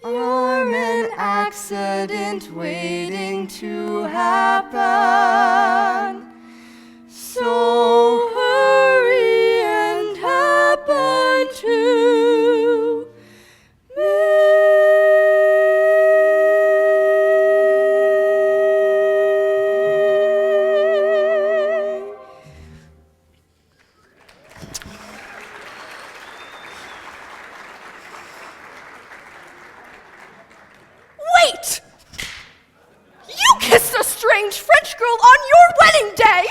Speaker 8: You're an accident waiting to happen. So hurry and happen to me.
Speaker 4: Spanish girl on your wedding day!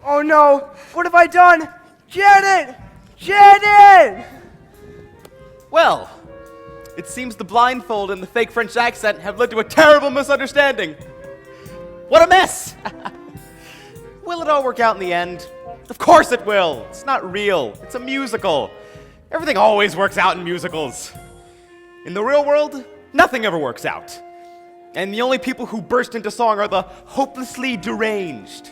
Speaker 5: Oh no, what have I done? Janet! Janet!
Speaker 2: Well, it seems the blindfold and the fake French accent have led to a terrible misunderstanding. What a mess! Will it all work out in the end? Of course it will. It's not real. It's a musical. Everything always works out in musicals. In the real world, nothing ever works out. And the only people who burst into song are the hopelessly deranged.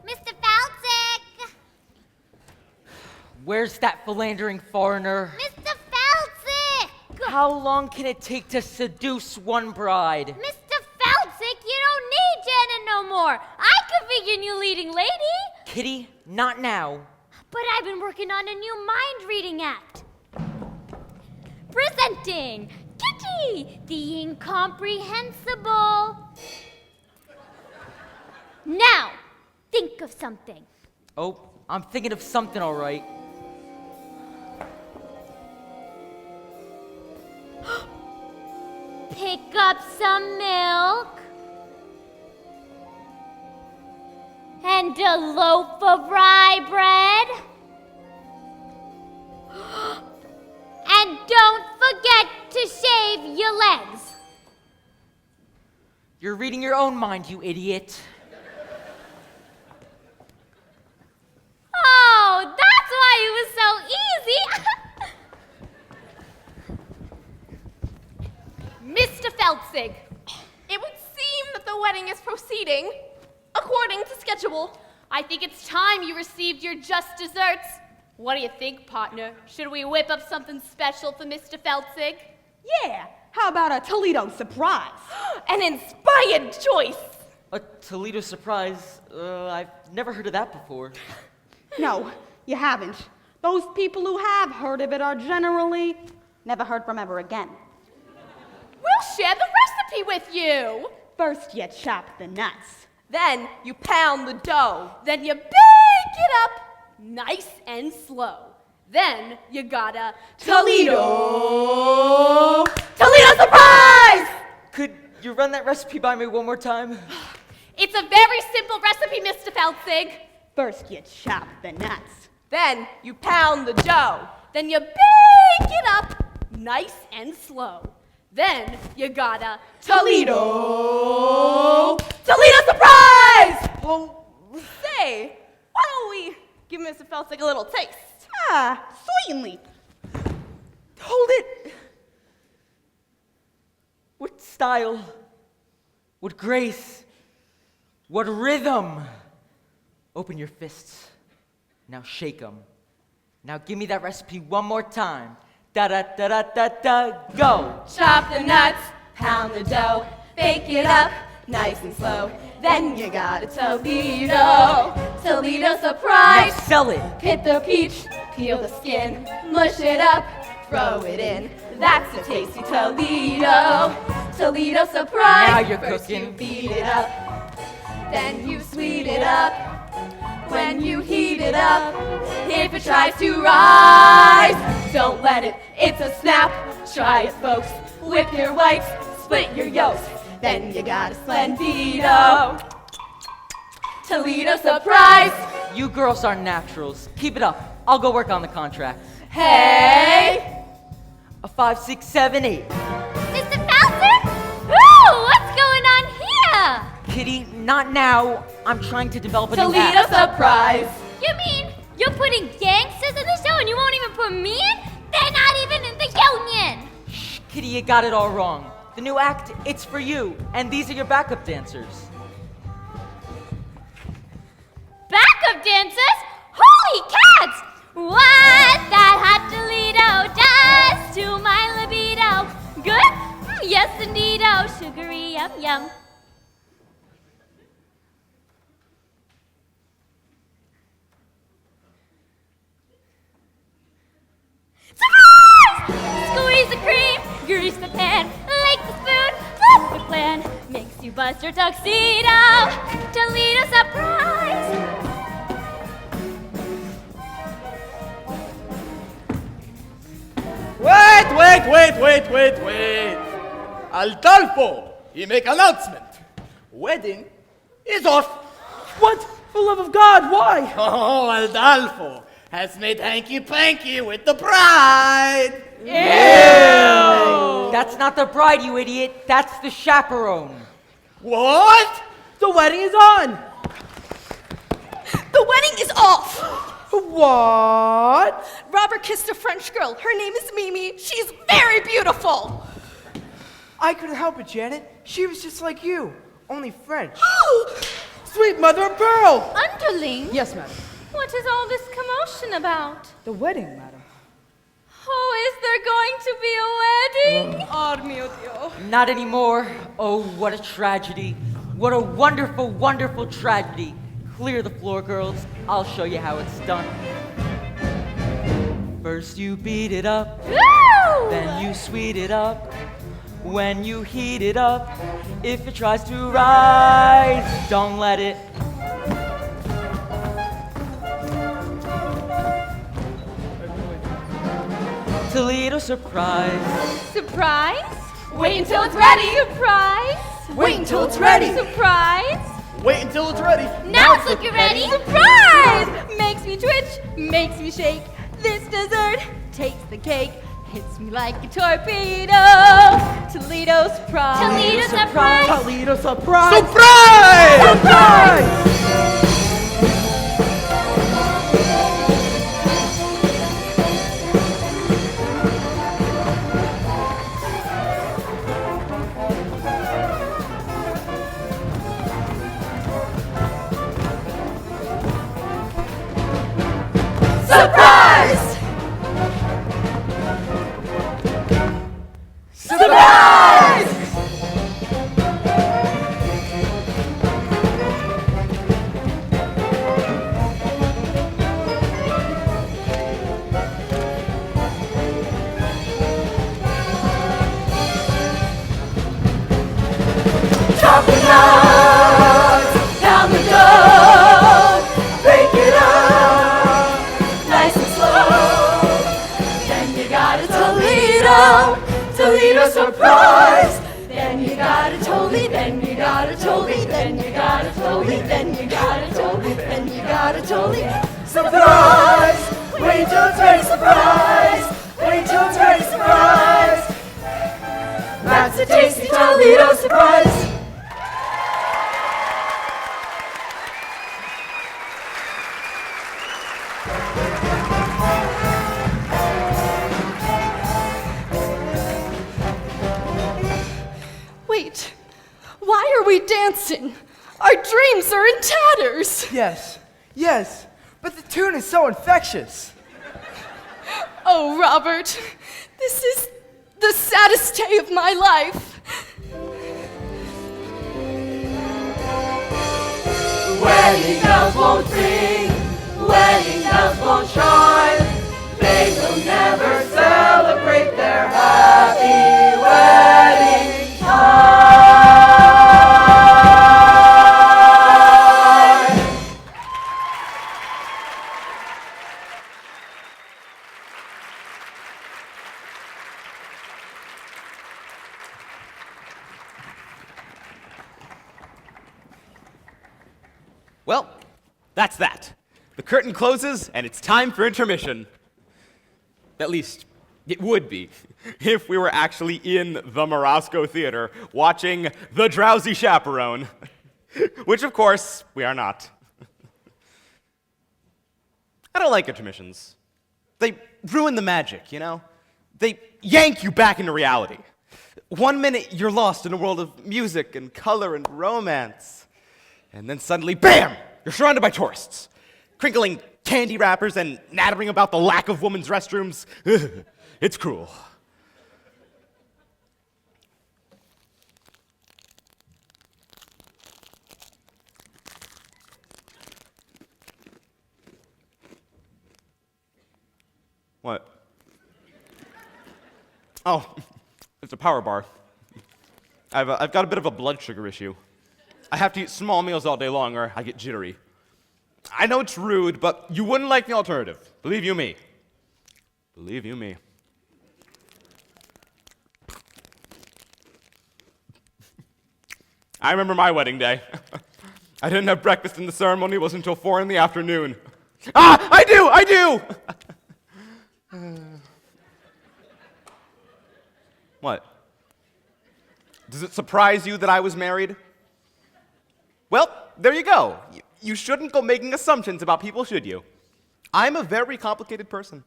Speaker 9: Mr. Feltzik!
Speaker 10: Where's that philandering foreigner?
Speaker 9: Mr. Feltzik!
Speaker 10: How long can it take to seduce one bride?
Speaker 9: Mr. Feltzik, you don't need Janet no more. I could be your new leading lady.
Speaker 10: Kitty, not now.
Speaker 9: But I've been working on a new mind-reading act. Presenting Kitty, the incomprehensible. Now, think of something.
Speaker 10: Oh, I'm thinking of something, all right.
Speaker 9: Pick up some milk. And a loaf of rye bread. And don't forget to shave your legs.
Speaker 10: You're reading your own mind, you idiot.
Speaker 9: Oh, that's why it was so easy.
Speaker 11: Mr. Feltzig, it would seem that the wedding is proceeding according to schedule. I think it's time you received your just desserts. What do you think, partner? Should we whip up something special for Mr. Feltzig?
Speaker 4: Yeah, how about a Toledo surprise?
Speaker 11: An inspired choice.
Speaker 10: A Toledo surprise? I've never heard of that before.
Speaker 4: No, you haven't. Those people who have heard of it are generally never heard from ever again.
Speaker 11: We'll share the recipe with you.
Speaker 4: First, you chop the nuts.
Speaker 11: Then you pound the dough. Then you bake it up nice and slow. Then you gotta Toledo surprise!
Speaker 10: Could you run that recipe by me one more time?
Speaker 11: It's a very simple recipe, Mr. Feltzig.
Speaker 4: First, you chop the nuts.
Speaker 11: Then you pound the dough. Then you bake it up nice and slow. Then you gotta Toledo surprise!
Speaker 10: Well,
Speaker 11: Say, why don't we give Mr. Feltzig a little taste?
Speaker 4: Ah, certainly.
Speaker 10: hold it. What style? What grace? What rhythm? Open your fists. Now shake them. Now give me that recipe one more time. Da-da-da-da-da-da, go!
Speaker 11: Chop the nuts, pound the dough, bake it up nice and slow. Then you got a Toledo surprise.
Speaker 10: Now sell it.
Speaker 11: Pit the peach, peel the skin, mush it up, throw it in. That's a tasty Toledo surprise.
Speaker 10: Now you're
Speaker 11: First
Speaker 10: cooking.
Speaker 11: you beat it up, then you sweet it up. When you heat it up, if it tries to rise, don't let it, it's a snap. Try it, folks. Whip your whites, split your yolks. Then you got a Splendido Toledo surprise.
Speaker 10: You girls are naturals. Keep it up. I'll go work on the contract.
Speaker 11: Hey!
Speaker 10: A 5, 6, 7, 8.
Speaker 9: Mr. Feltzer? Ooh, what's going on here?
Speaker 10: Kitty, not now. I'm trying to develop a new
Speaker 11: Toledo
Speaker 10: act.
Speaker 11: surprise.
Speaker 9: You mean you're putting gangsters in the show and you won't even put me in? They're not even in the union.
Speaker 10: Shh, Kitty, you got it all wrong. The new act, it's for you. And these are your backup dancers.
Speaker 9: Backup dancers? Holy cats! What that hot Toledo does to my libido. Good? Yes, indeed. Oh, sugary yum yum. Surprise! Squeeze the cream, grease the pan, lick the spoon, flip the plan, makes you bust your tuxedo. Toledo surprise!
Speaker 7: Wait! Aldolpho, he make announcement. Wedding is off.
Speaker 6: What? For love of God, why?
Speaker 7: Oh, Aldolpho has made hanky-panky with the bride.
Speaker 10: That's not the bride, you idiot. That's the chaperone.
Speaker 7: What?
Speaker 6: The wedding is on.
Speaker 8: The wedding is off.
Speaker 6: What?
Speaker 8: Robert kissed a French girl. Her name is Mimi. She's very beautiful.
Speaker 5: I couldn't help it, Janet. She was just like you, only French.
Speaker 6: Sweet mother of pearl.
Speaker 3: Underling,
Speaker 6: Yes, madam.
Speaker 3: what is all this commotion about?
Speaker 6: The wedding, madam.
Speaker 3: Oh, is there going to be a wedding?
Speaker 8: Oh, mio Dio.
Speaker 10: Not anymore. Oh, what a tragedy. What a wonderful, wonderful tragedy. Clear the floor, girls. I'll show you how it's done. First you beat it up,
Speaker 3: Woo!
Speaker 10: then you sweet it up. When you heat it up, if it tries to rise, don't let it. Toledo surprise.
Speaker 3: Surprise?
Speaker 11: Wait until it's ready.
Speaker 3: Surprise?
Speaker 8: Wait until it's ready.
Speaker 3: Surprise?
Speaker 7: Wait until it's ready.
Speaker 3: Now it's looking ready. Surprise! Makes me twitch, makes me shake. This dessert takes the cake. Hits me like a torpedo. Toledo surprise.
Speaker 9: Toledo surprise.
Speaker 6: Toledo surprise.
Speaker 7: Surprise!
Speaker 6: Surprise!
Speaker 8: Surprise! Chopping nuts down the dough, break it up nice and slow. Then you got a Toledo surprise. Then you got a Toledo, then you got a Toledo, then you got a Toledo, then you got a Toledo, then you got a Toledo surprise. Wait till it's ready, surprise. Wait till it's ready, surprise. That's a tasty Toledo surprise. Wait, why are we dancing? Our dreams are in tatters.
Speaker 5: Yes, but the tune is so infectious.
Speaker 8: Oh, Robert, this is the saddest day of my life. Wedding bells won't ring, wedding bells won't chime. They will never celebrate their happy wedding time.
Speaker 2: Well, that's that. The curtain closes, and it's time for intermission. At least, it would be, if we were actually in the Morosco Theater watching The Drowsy Chaperone, which, of course, we are not. I don't like intermissions. They ruin the magic, you know? They yank you back into reality. 1 minute, you're lost in a world of music and color and romance. And then suddenly, bam! You're surrounded by tourists, crinkling candy wrappers and nattering about the lack of women's restrooms. It's cruel. What? Oh, it's a power bar. I've got a bit of a blood sugar issue. I have to eat small meals all day long or I get jittery. I know it's rude, but you wouldn't like the alternative. Believe you me. Believe you me. I remember my wedding day. I didn't have breakfast and the ceremony wasn't until 4 in the afternoon. Ah, I do! What? Does it surprise you that I was married? Well, there you go. You shouldn't go making assumptions about people, should you? I'm a very complicated person.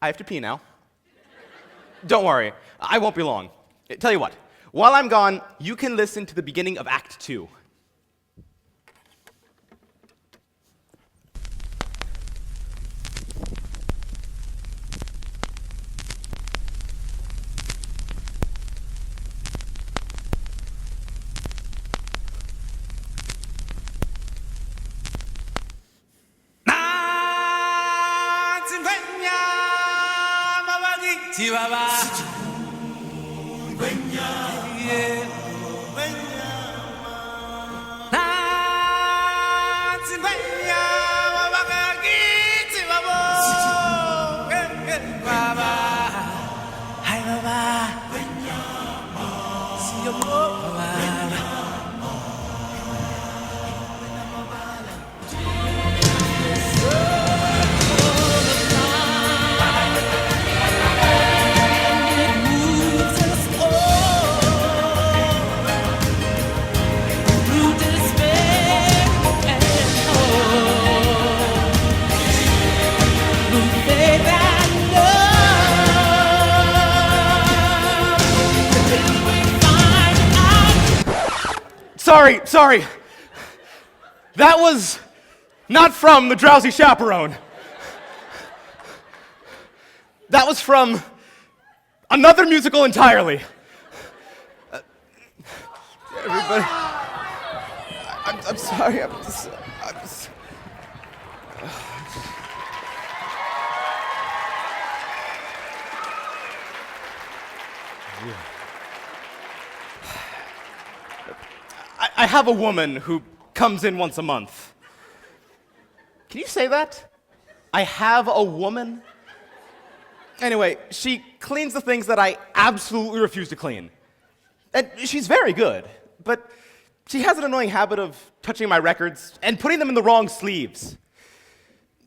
Speaker 2: I have to pee now. Don't worry, I won't be long. Tell you what, while I'm gone, you can listen to the beginning of Act 2. Sorry. That was not from the Drowsy Chaperone. That was from another musical entirely. Everybody, I'm sorry. I'm just. I have a woman who comes in once a month. Can you say that? I have a woman? Anyway, she cleans the things that I absolutely refuse to clean. And she's very good, but she has an annoying habit of touching my records and putting them in the wrong sleeves.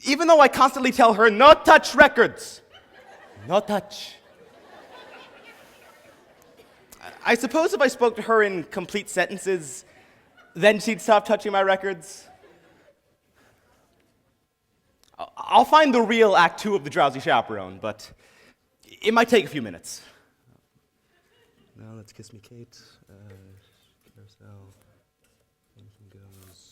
Speaker 2: Even though I constantly tell her, no touch records. No touch. I suppose if I spoke to her in complete sentences, then she'd stop touching my records. I'll find the real Act 2 of the Drowsy Chaperone, but it might take a few minutes.
Speaker 13: Now let's kiss me, Kate. Carousel. Anything goes.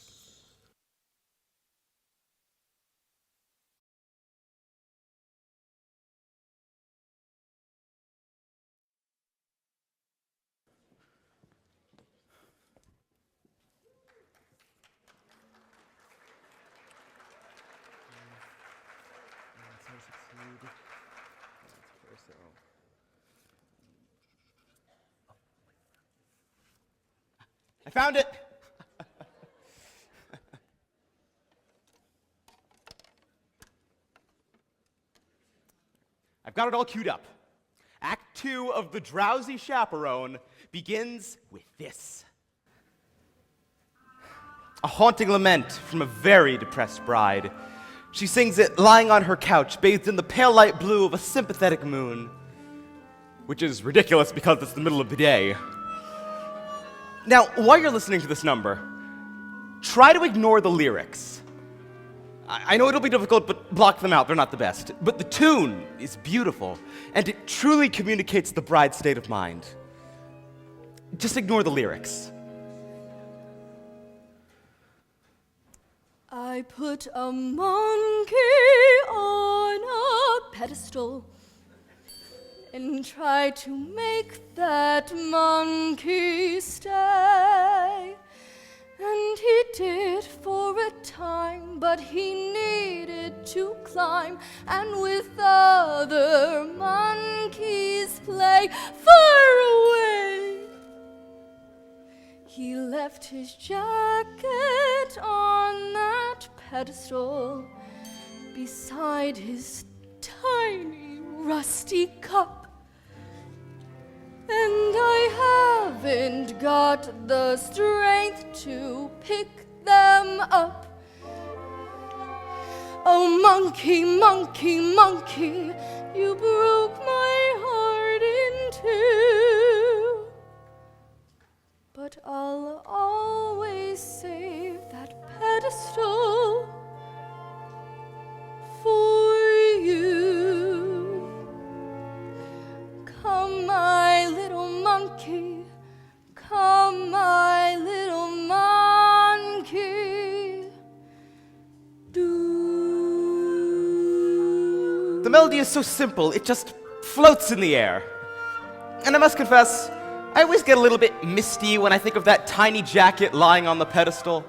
Speaker 2: I found it. I've got it all queued up. Act 2 of The Drowsy Chaperone begins with this. A haunting lament from a very depressed bride. She sings it lying on her couch, bathed in the pale light blue of a sympathetic moon. Which is ridiculous because it's the middle of the day. Now, while you're listening to this number, try to ignore the lyrics. I know it'll be difficult, but block them out. They're not the best. But the tune is beautiful, and it truly communicates the bride's state of mind. Just ignore the lyrics.
Speaker 8: I put a monkey on a pedestal and try to make that monkey stay. And he did for a time, but he needed to climb and with other monkeys play far away. He left his jacket on that pedestal beside his tiny rusty cup. And I haven't got the strength to pick them up. Oh, monkey, monkey, monkey, you broke my heart in two. But I'll always save that pedestal for you. Come, my little monkey, come, my little monkey.
Speaker 2: The melody is so simple, it just floats in the air. And I must confess, I always get a little bit misty when I think of that tiny jacket lying on the pedestal,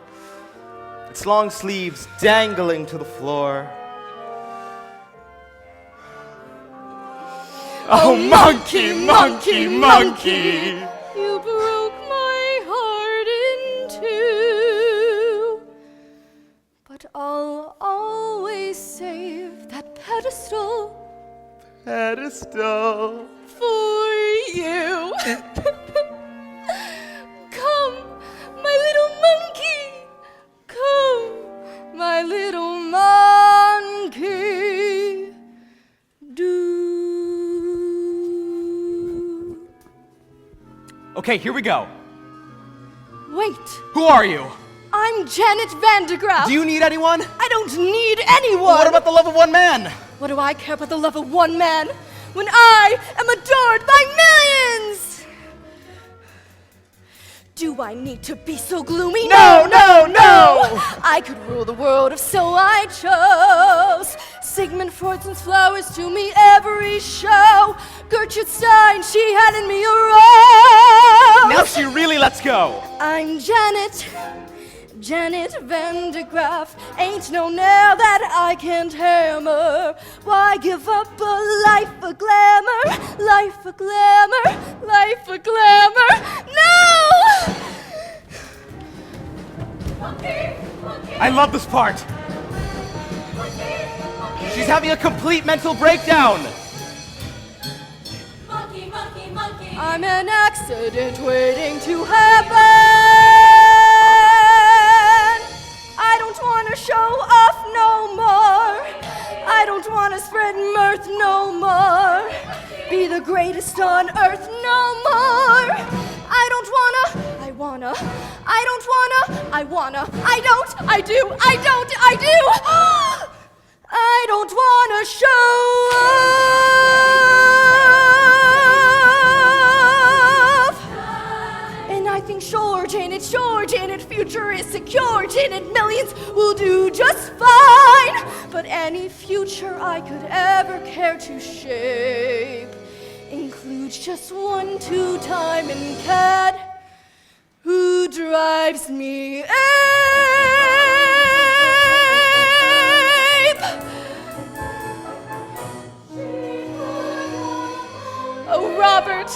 Speaker 2: its long sleeves dangling to the floor. Oh, monkey, monkey, monkey!
Speaker 8: You broke my heart in two. But I'll always save that pedestal for you. Come, my little monkey. Come, my little monkey.
Speaker 2: Okay, here we go.
Speaker 8: Wait,
Speaker 2: Who are you?
Speaker 8: I'm Janet Vandegraff.
Speaker 2: Do you need anyone?
Speaker 8: I don't need anyone.
Speaker 2: What about the love of one man?
Speaker 8: What do I care about the love of one man when I am adored by millions? Do I need to be so gloomy?
Speaker 2: No, no, no!
Speaker 8: I could rule the world if so I chose. Sigmund Freud sends flowers to me every show. Gertrude Stein, she handed me a rose.
Speaker 2: Now she really lets go.
Speaker 8: I'm Janet Vandegraff. Ain't no nail that I can't hammer. Why give up a life of glamour? Life of glamour, life of glamour. No!
Speaker 2: I love this part. She's having a complete mental breakdown.
Speaker 8: I'm an accident waiting to happen. I don't want to show off no more. I don't want to spread mirth no more. Be the greatest on earth no more. I don't wanna, I wanna, I don't wanna, I wanna, I don't, I do, I don't, I do. I don't wanna show off. And I think sure, Janet, future is secure. Janet, millions will do just fine. But any future I could ever care to shape includes just one two-timing cat who drives me ape. Oh, Robert,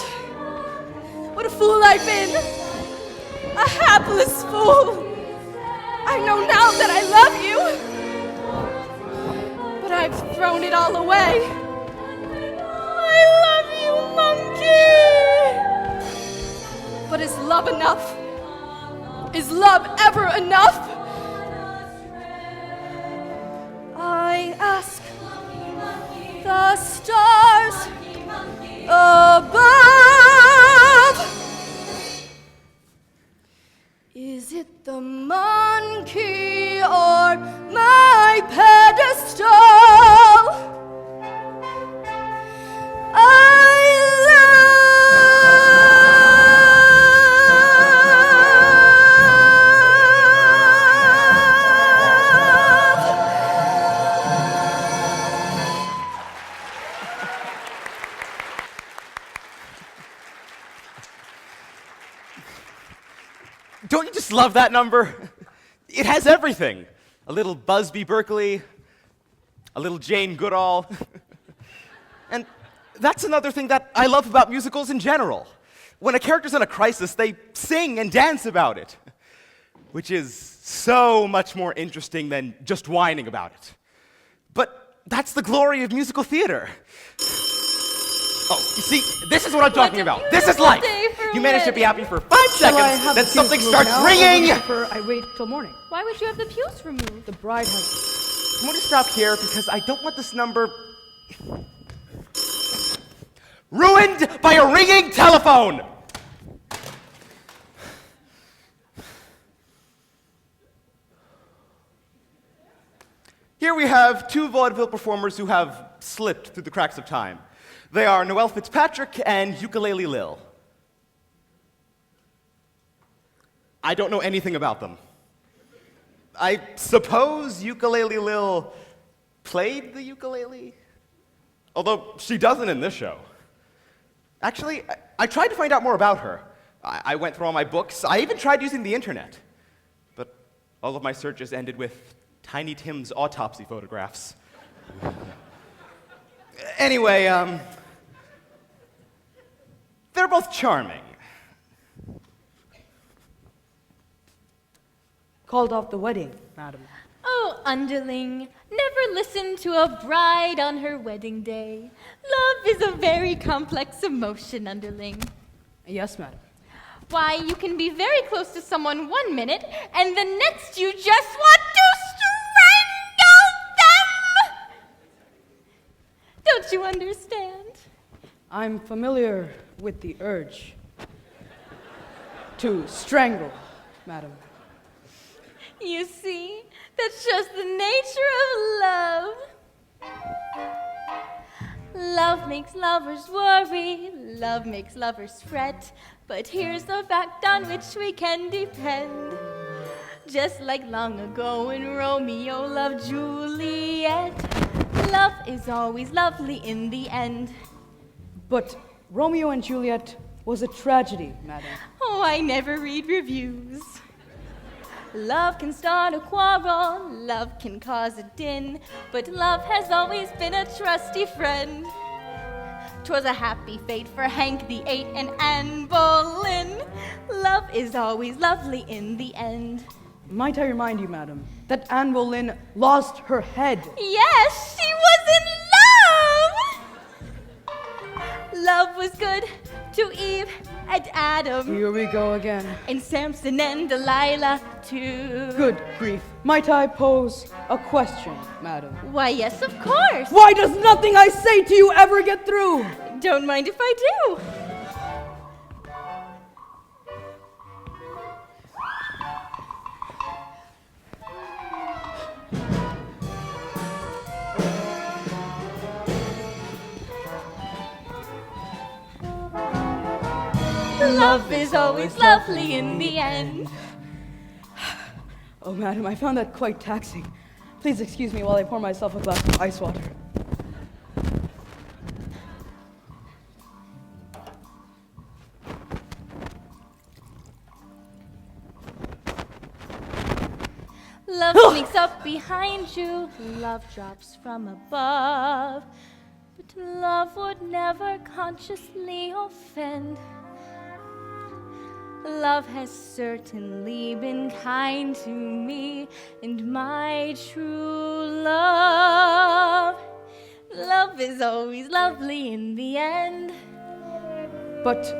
Speaker 8: what a fool I've been. A hapless fool. I know now that I love you, but I've thrown it all away. I love you, monkey. But is love enough? Is love ever enough? I ask the stars above. Is it the monkey or my pedestal?
Speaker 2: Don't you just love that number? It has everything. A little Busby Berkeley, a little Jane Goodall. And that's another thing that I love about musicals in general. When a character's in a crisis, they sing and dance about it, which is so much more interesting than just whining about it. But that's the glory of musical theater. Oh, you see, this is what I'm talking about. This is life. You manage to be happy for 5 seconds, then something starts ringing.
Speaker 14: I wait till morning.
Speaker 11: Why would you have the pews removed?
Speaker 14: The bride has.
Speaker 2: I'm going to stop here because I don't want this number ruined by a ringing telephone. Here we have two vaudeville performers who have slipped through the cracks of time. They are Noel Fitzpatrick and Ukulele Lil. I don't know anything about them. I suppose Ukulele Lil played the ukulele? Although she doesn't in this show. Actually, I tried to find out more about her. I went through all my books. I even tried using the internet. But all of my searches ended with Tiny Tim's autopsy photographs. Anyway, they're both charming.
Speaker 14: Called off the wedding, madam.
Speaker 3: Oh, underling, never listen to a bride on her wedding day. Love is a very complex emotion, underling.
Speaker 14: Yes, madam.
Speaker 3: Why, you can be very close to someone 1 minute, and the next you just want to strangle them! Don't you understand?
Speaker 14: I'm familiar with the urge to strangle, madam.
Speaker 3: You see, that's just the nature of love. Love makes lovers worry, love makes lovers fret, but here's the fact on which we can depend. Just like long ago when Romeo loved Juliet, love is always lovely in the end.
Speaker 14: But Romeo and Juliet was a tragedy, madam.
Speaker 3: Oh, I never read reviews. Love can start a quarrel, love can cause a din, but love has always been a trusty friend. 'Twas a happy fate for Hank the Eight and Anne Boleyn. Love is always lovely in the end.
Speaker 14: Might I remind you, madam, that Anne Boleyn lost her head?
Speaker 3: Yes, she was in love! Love was good to Eve and Adam.
Speaker 14: Here we go again.
Speaker 3: And Samson and Delilah too.
Speaker 14: Good grief. Might I pose a question, madam?
Speaker 3: Why, yes, of course.
Speaker 14: Why does nothing I say to you ever get through?
Speaker 3: Don't mind if I do. Love is always lovely in the end.
Speaker 14: Oh, madam, I found that quite taxing. Please excuse me while I pour myself a glass of ice water.
Speaker 3: Love sneaks up behind you, love drops from above. But love would never consciously offend. Love has certainly been kind to me and my true love. Love is always lovely in the end.
Speaker 14: But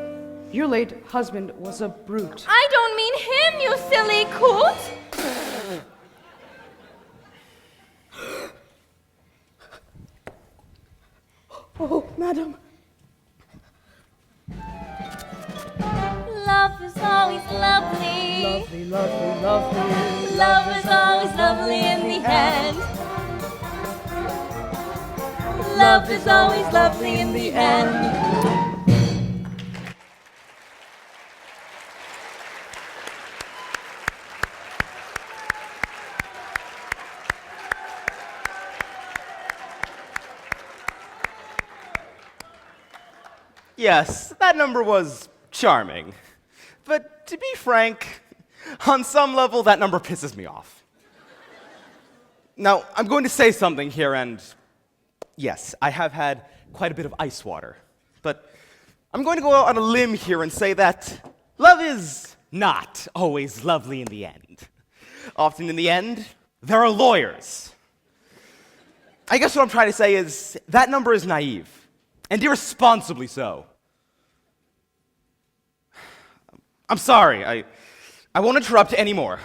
Speaker 14: your late husband was a brute.
Speaker 3: I don't mean him, you silly coot!
Speaker 14: Oh, madam.
Speaker 3: Love is always lovely.
Speaker 14: Lovely, lovely, lovely.
Speaker 3: Love is always lovely in the end. Love is always lovely in the end.
Speaker 2: Yes, that number was charming. But to be frank, on some level, that number pisses me off. Now, I'm going to say something here, and yes, I have had quite a bit of ice water. But I'm going to go out on a limb here and say that love is not always lovely in the end. Often in the end, there are lawyers. I guess what I'm trying to say is that number is naive. and irresponsibly so. I'm sorry, I won't interrupt anymore.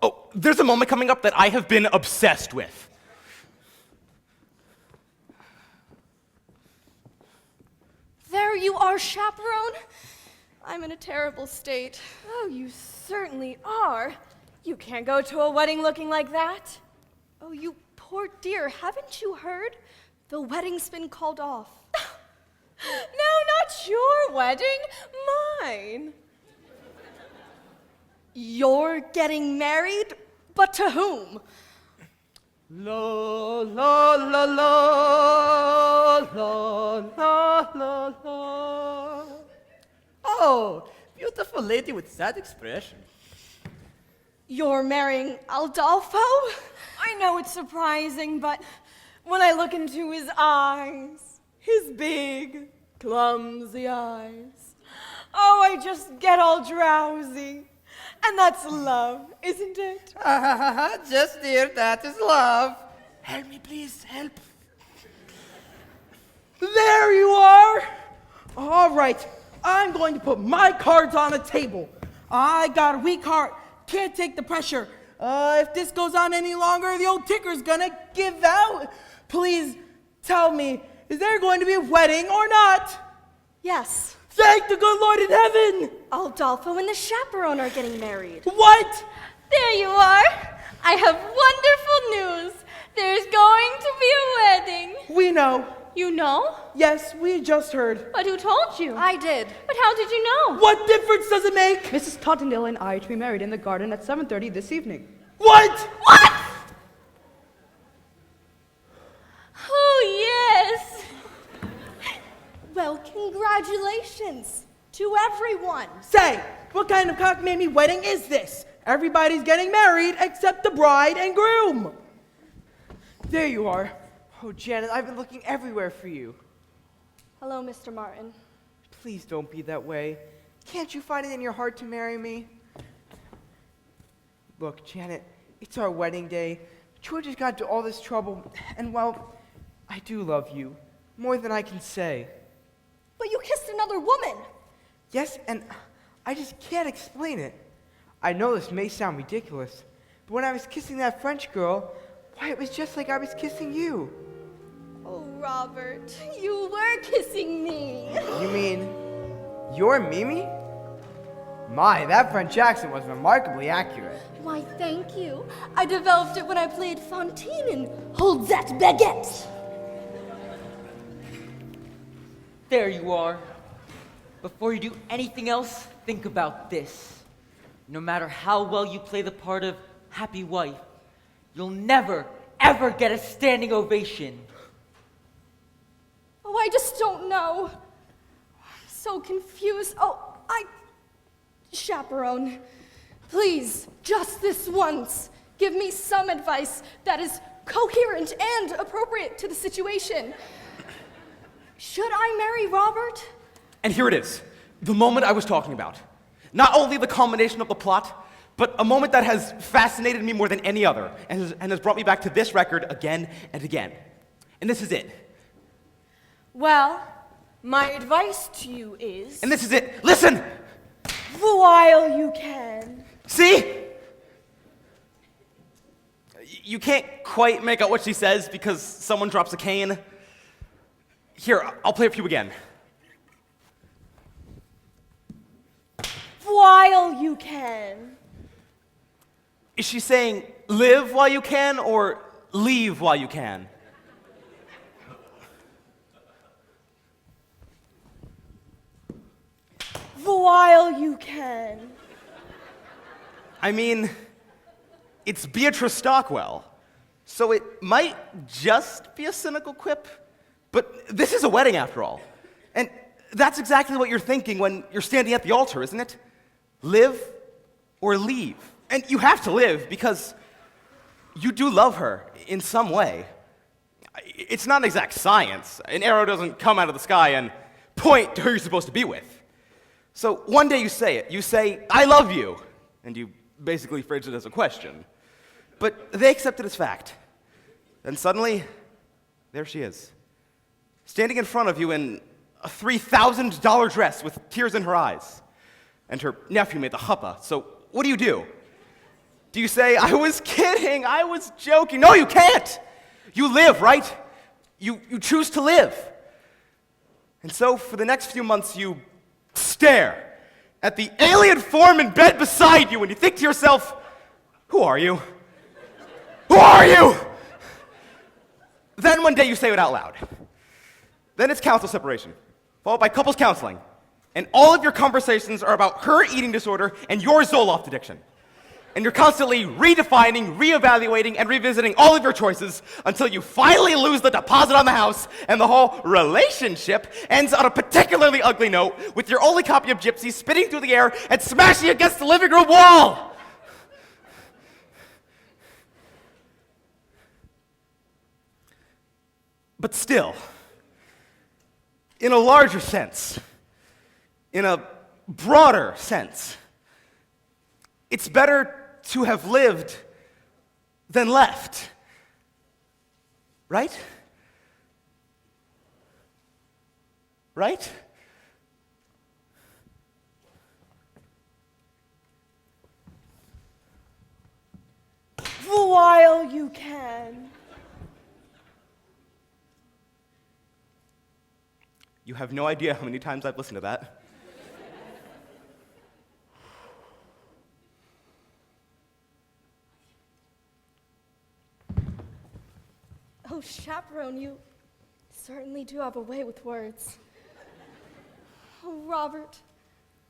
Speaker 2: Oh, there's a moment coming up that I have been obsessed with.
Speaker 8: There you are, Chaperone. I'm in a terrible state.
Speaker 4: Oh, you certainly are. You can't go to a wedding looking like that.
Speaker 8: Oh, you poor dear, haven't you heard? The wedding's been called off.
Speaker 4: No, not your wedding, mine.
Speaker 8: You're getting married? But to whom?
Speaker 6: La la la la la la la la. Oh, beautiful lady with sad expression.
Speaker 8: You're marrying Aldolpho?
Speaker 4: I know it's surprising, but when I look into his eyes, his big, clumsy eyes, oh, I just get all drowsy. And that's love, isn't it?
Speaker 5: Just dear, that is love. Help me, please, help.
Speaker 6: There you are! All right, I'm going to put my cards on the table. I got a weak heart, can't take the pressure. If this goes on any longer, the old ticker's gonna give out. Please tell me, is there going to be a wedding or not?
Speaker 8: Yes.
Speaker 6: Thank the good Lord in heaven!
Speaker 8: Aldolpho and the chaperone are getting married.
Speaker 6: What?
Speaker 3: There you are. I have wonderful news. There's going to be a wedding.
Speaker 6: We know.
Speaker 3: You know?
Speaker 6: Yes, we just heard.
Speaker 3: But who told you?
Speaker 8: I did.
Speaker 3: But how did you know?
Speaker 6: What difference does it make?
Speaker 14: Mrs. Tottendale and I are to be married in the garden at 7:30 this evening.
Speaker 6: What?
Speaker 3: What? Oh, yes.
Speaker 8: Well, congratulations to everyone.
Speaker 6: Say, what kind of cockamamie wedding is this? Everybody's getting married except the bride and groom.
Speaker 5: There you are. Oh, Janet, I've been looking everywhere for you.
Speaker 8: Hello, Mr. Martin.
Speaker 5: Please don't be that way. Can't you find it in your heart to marry me? Look, Janet, it's our wedding day. George has got into all this trouble, and well, I do love you, more than I can say.
Speaker 8: But you kissed another woman.
Speaker 5: Yes, and I just can't explain it. I know this may sound ridiculous, but when I was kissing that French girl, why, it was just like I was kissing you.
Speaker 8: Oh, Robert, you were kissing me.
Speaker 5: You mean, you're Mimi? My, that French accent was remarkably accurate.
Speaker 8: Why, thank you. I developed it when I played Fantine in Hold That Baguette.
Speaker 10: There you are. Before you do anything else, think about this. No matter how well you play the part of happy wife, you'll never, ever get a standing ovation.
Speaker 8: Oh, I just don't know. I'm so confused. Oh, Chaperone, please, just this once, give me some advice that is coherent and appropriate to the situation. Should I marry Robert?
Speaker 2: And here it is, the moment I was talking about. Not only the culmination of the plot, but a moment that has fascinated me more than any other, and has brought me back to this record again and again. And this is it.
Speaker 4: Well, my advice to you is...
Speaker 2: And this is it. Listen!
Speaker 4: While you can.
Speaker 2: See? You can't quite make out what she says because someone drops a cane. Here, I'll play it for you again.
Speaker 4: While you can.
Speaker 2: Is she saying live while you can or leave while you can?
Speaker 4: While you can.
Speaker 2: I mean, it's Beatrice Stockwell, so it might just be a cynical quip, but this is a wedding after all. And that's exactly what you're thinking when you're standing at the altar, isn't it? Live or leave. And you have to live because you do love her in some way. It's not an exact science. An arrow doesn't come out of the sky and point to who you're supposed to be with. So one day you say it. You say, I love you. And you basically phrase it as a question. But they accept it as fact. Then suddenly, there she is, standing in front of you in a $3,000 dress with tears in her eyes. And her nephew made the chuppah. So what do? Do you say, I was kidding, I was joking? No, you can't. You live, right? You choose to live. And so for the next few months, you stare at the alien form in bed beside you and you think to yourself, who are you? Who are you? Then one day you say it out loud. Then it's counsel separation, followed by couples counseling. And all of your conversations are about her eating disorder and your Zoloft addiction. And you're constantly redefining, reevaluating, and revisiting all of your choices until you finally lose the deposit on the house and the whole relationship ends on a particularly ugly note with your only copy of Gypsy spinning through the air and smashing against the living room wall. But still, in a larger sense, in a broader sense, it's better to have lived than left, right? Right?
Speaker 4: While you can.
Speaker 2: You have no idea how many times I've listened to that.
Speaker 8: Oh, Chaperone, you certainly do have a way with words. Oh, Robert,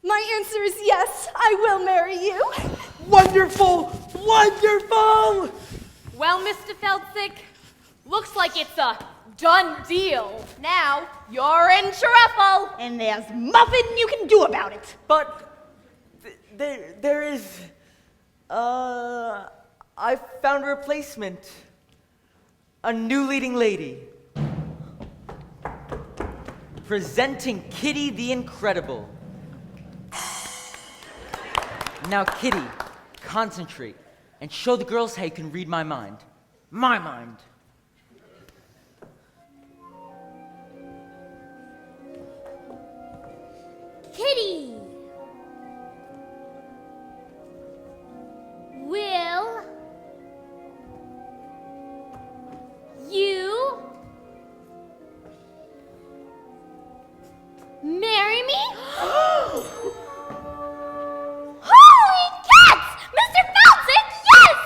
Speaker 8: my answer is yes, I will marry you.
Speaker 6: Wonderful! Wonderful!
Speaker 11: Well, Mr. Felsick, looks like it's a done deal. Now, you're in truffle.
Speaker 4: And there's nothing you can do about it.
Speaker 10: But there is, I found a replacement. A new leading lady. Presenting Kitty the Incredible. Now, Kitty, concentrate and show the girls how you can read my mind. My mind.
Speaker 9: Kitty! Will you marry me? Holy cats! Mr. Felsick, yes!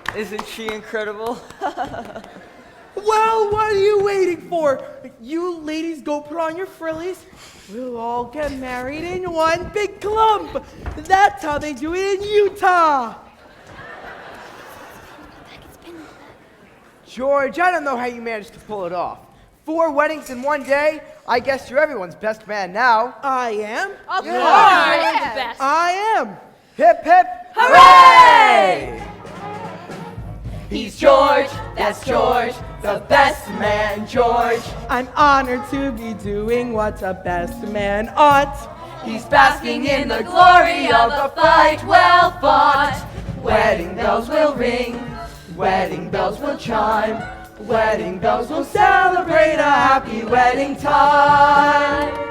Speaker 9: Yes!
Speaker 10: Isn't she incredible?
Speaker 6: Well, what are you waiting for? You ladies go put on your frillies. We'll all get married in one big clump. That's how they do it in Utah.
Speaker 5: George, I don't know how you managed to pull it off. 4 weddings in one day? I guess you're everyone's best man now.
Speaker 6: I am.
Speaker 11: Of course,
Speaker 6: Yeah.
Speaker 11: you're the best.
Speaker 6: I am.
Speaker 5: Hip, hip,
Speaker 6: Hooray!
Speaker 8: He's George, that's George, the best man, George.
Speaker 6: I'm honored to be doing what a best man ought.
Speaker 8: He's basking in the glory of a fight well fought. Wedding bells will ring, wedding bells will chime, wedding bells will celebrate a happy wedding time.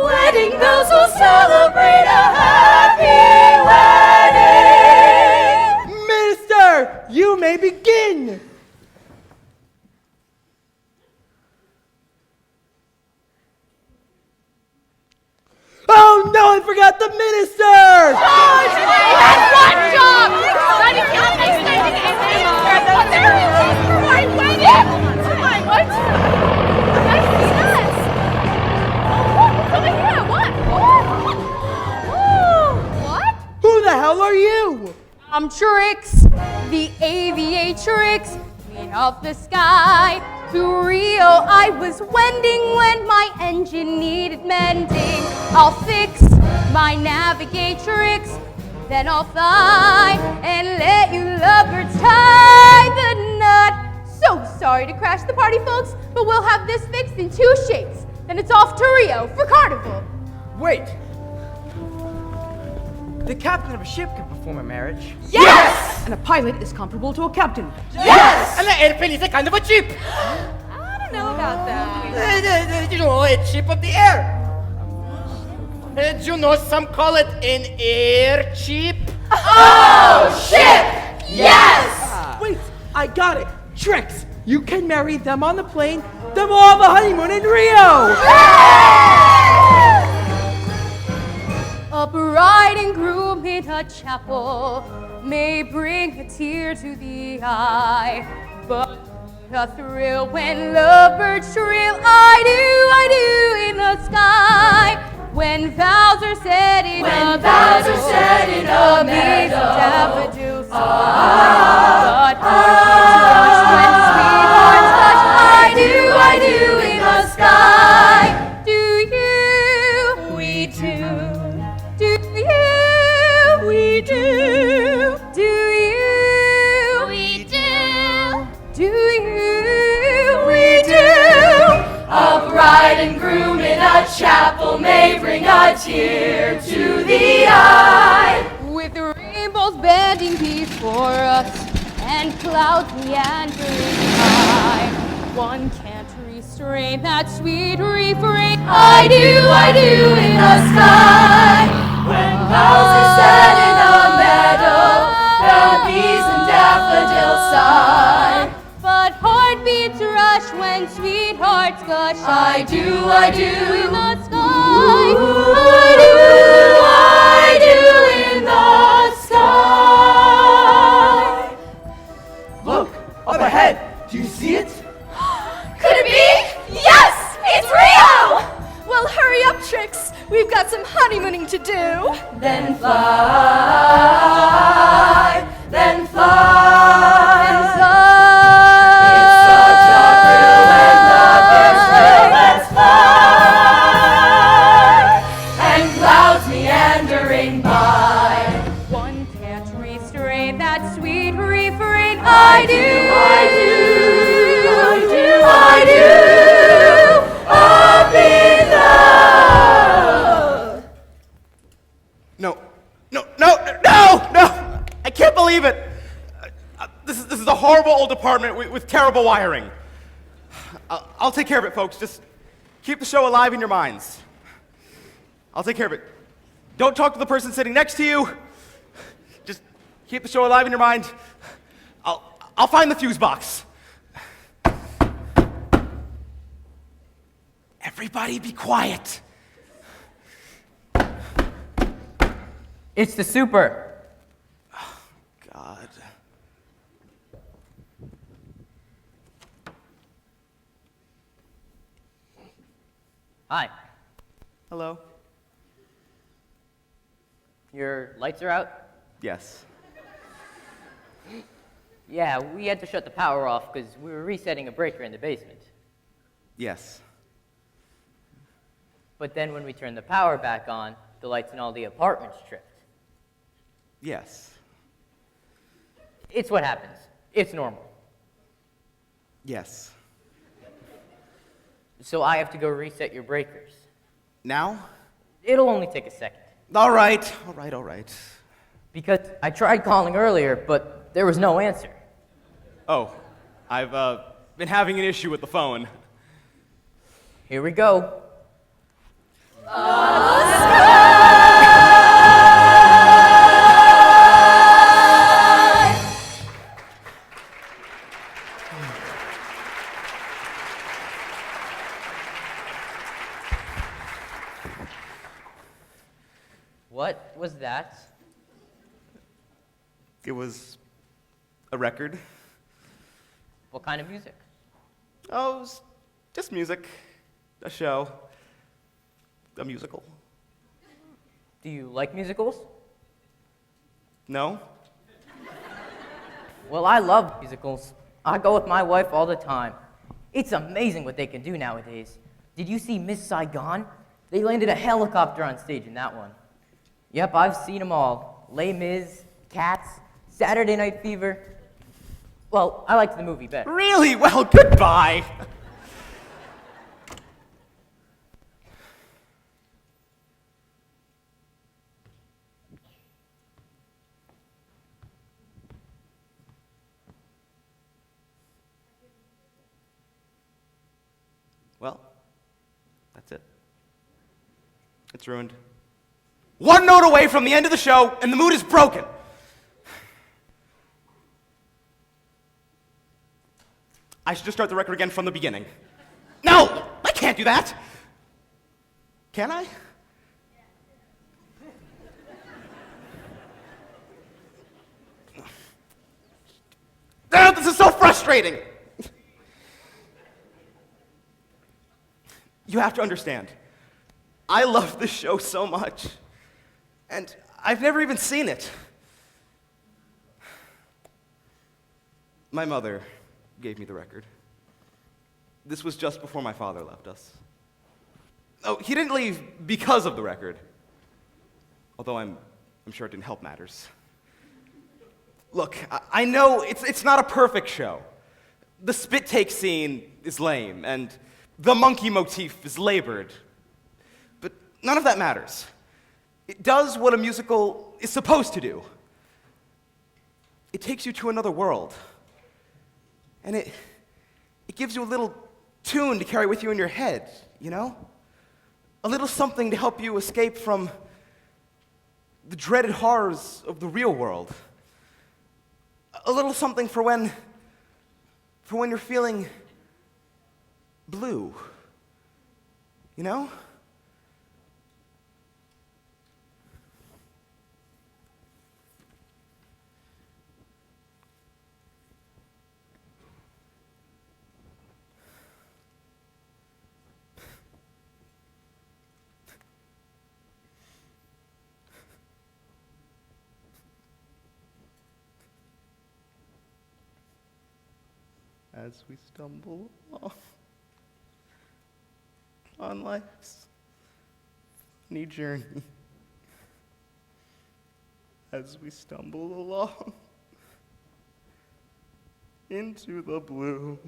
Speaker 8: Wedding bells will celebrate a happy wedding.
Speaker 6: Minister, you may begin. Oh no, I forgot the minister!
Speaker 11: That's one job! Not even on my second but there he is for my wedding! What? That's yes! What's over here? What? What?
Speaker 6: Who the hell are you?
Speaker 9: I'm Trix, the aviatrix, queen of the sky.
Speaker 3: To Rio I was wending when my engine needed mending. I'll fix my navigatrix, then I'll fly and let you lovebirds tie the knot. So sorry to crash the party, folks, but we'll have this fixed in 2 shakes. Then it's off to Rio for Carnival.
Speaker 5: Wait. The captain of a ship can perform a marriage.
Speaker 14: Yes! And a pilot is comparable to a captain.
Speaker 7: Yes! And the airplane is a kind of a ship.
Speaker 11: I don't know about that.
Speaker 7: You know, a ship of the air. You know, some call it an air ship.
Speaker 11: Oh, ship! Yes!
Speaker 6: Wait, I got it. Tricks. You can marry them on the plane, then we'll have a honeymoon in Rio.
Speaker 3: A bride and groom in a chapel may bring a tear to the eye, but a thrill when lovebirds shrill, I do in the sky. When vows are set in a meadow, daffodils but hearts when sweethearts touch, I do in the sky. Do you? We do. Do you? We do. Do you?
Speaker 9: We do.
Speaker 3: Do you? We do.
Speaker 8: A bride and groom in a chapel may bring a tear to the eye.
Speaker 3: With the rainbows bending before us and clouds meandering high, one can't restrain that sweet refrain.
Speaker 8: I do in the sky. When vows are set in a meadow, the bees and daffodils sigh.
Speaker 3: But heartbeats rush when sweethearts gush.
Speaker 8: I do
Speaker 3: in the sky.
Speaker 8: I do in the sky.
Speaker 5: Look, up ahead. Do you see it?
Speaker 8: Could it be? Yes, it's Rio! Well, hurry up, Trix. We've got some honeymooning to do. Then fly, then fly.
Speaker 3: And so
Speaker 8: It's such a thrill when lovers thrill. Let's fly, and clouds meandering by.
Speaker 3: one can't restrain that sweet refrain.
Speaker 8: I do up in the.
Speaker 2: No! I can't believe it. This is a horrible old apartment with terrible wiring. I'll take care of it, folks. Just keep the show alive in your minds. I'll take care of it. Don't talk to the person sitting next to you. Just keep the show alive in your mind. I'll find the fuse box. Everybody be quiet.
Speaker 15: It's the super.
Speaker 2: Oh, God.
Speaker 15: Hi.
Speaker 2: Hello?
Speaker 15: Your lights are out?
Speaker 2: Yes.
Speaker 15: Yeah, we had to shut the power off because we were resetting a breaker in the basement.
Speaker 2: Yes.
Speaker 15: But then when we turned the power back on, the lights in all the apartments tripped.
Speaker 2: Yes.
Speaker 15: It's what happens. It's normal.
Speaker 2: Yes.
Speaker 15: So I have to go reset your breakers.
Speaker 2: Now?
Speaker 15: It'll only take a second.
Speaker 2: All right.
Speaker 15: Because I tried calling earlier, but there was no answer.
Speaker 2: Oh, I've been having an issue with the phone.
Speaker 15: Here we go. What was that?
Speaker 2: It was a record.
Speaker 15: What kind of music?
Speaker 2: Oh, it was just music. A show. A musical.
Speaker 15: Do you like musicals?
Speaker 2: No?
Speaker 15: Well, I love musicals. I go with my wife all the time. It's amazing what they can do nowadays. Did you see Miss Saigon? They landed a helicopter on stage in that one. Yep, I've seen them all. Les Mis, Cats, Saturday Night Fever. Well, I liked the movie better.
Speaker 2: Really? Well, goodbye. Well, that's it. It's ruined. One note away from the end of the show, and the mood is broken. I should just start the record again from the beginning. No! I can't do that! Can I? Ah, this is so frustrating! You have to understand, I love this show so much, and I've never even seen it. My mother gave me the record. This was just before my father left us. Oh, he didn't leave because of the record, although I'm sure it didn't help matters. Look, I know it's not a perfect show. The spit take scene is lame, and the monkey motif is labored. But none of that matters. It does what a musical is supposed to do. It takes you to another world. And it gives you a little tune to carry with you in your head, you know? A little something to help you escape from the dreaded horrors of the real world. A little something for when you're feeling blue, you know? As we stumble along on life's funny journey, as we stumble along into the blue,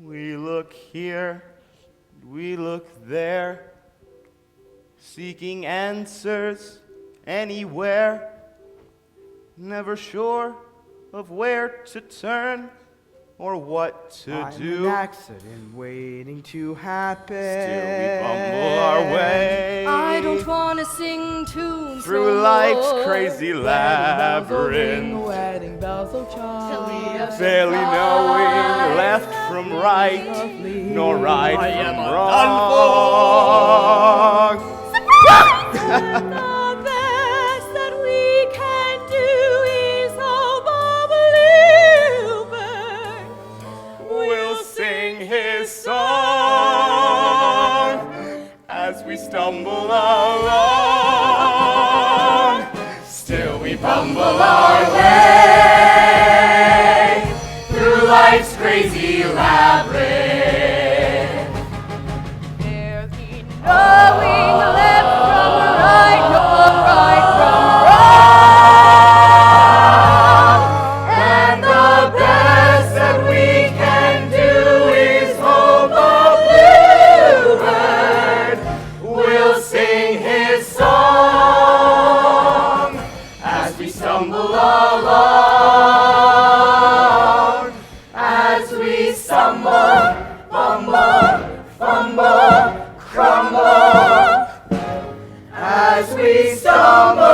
Speaker 2: we look here, we look there, seeking answers anywhere, never sure of where to turn or what to do.
Speaker 5: An accident waiting to happen.
Speaker 2: Still we bumble our way.
Speaker 8: I don't want to sing tunes
Speaker 2: through
Speaker 8: no
Speaker 2: life's
Speaker 8: more.
Speaker 2: crazy
Speaker 6: Bells will ring,
Speaker 2: labyrinth,
Speaker 6: wedding bells will chime.
Speaker 2: barely knowing left from right, nor right from wrong.
Speaker 8: The best that we can do is hope a bluebird
Speaker 2: We'll sing his song as we stumble along. Still we bumble our way through life's crazy labyrinth.
Speaker 8: barely knowing left from right, nor right from wrong.
Speaker 2: And the best that we can do is hope a bluebird will sing his song as we stumble along, as we stumble, bumble, fumble, crumble, as we stumble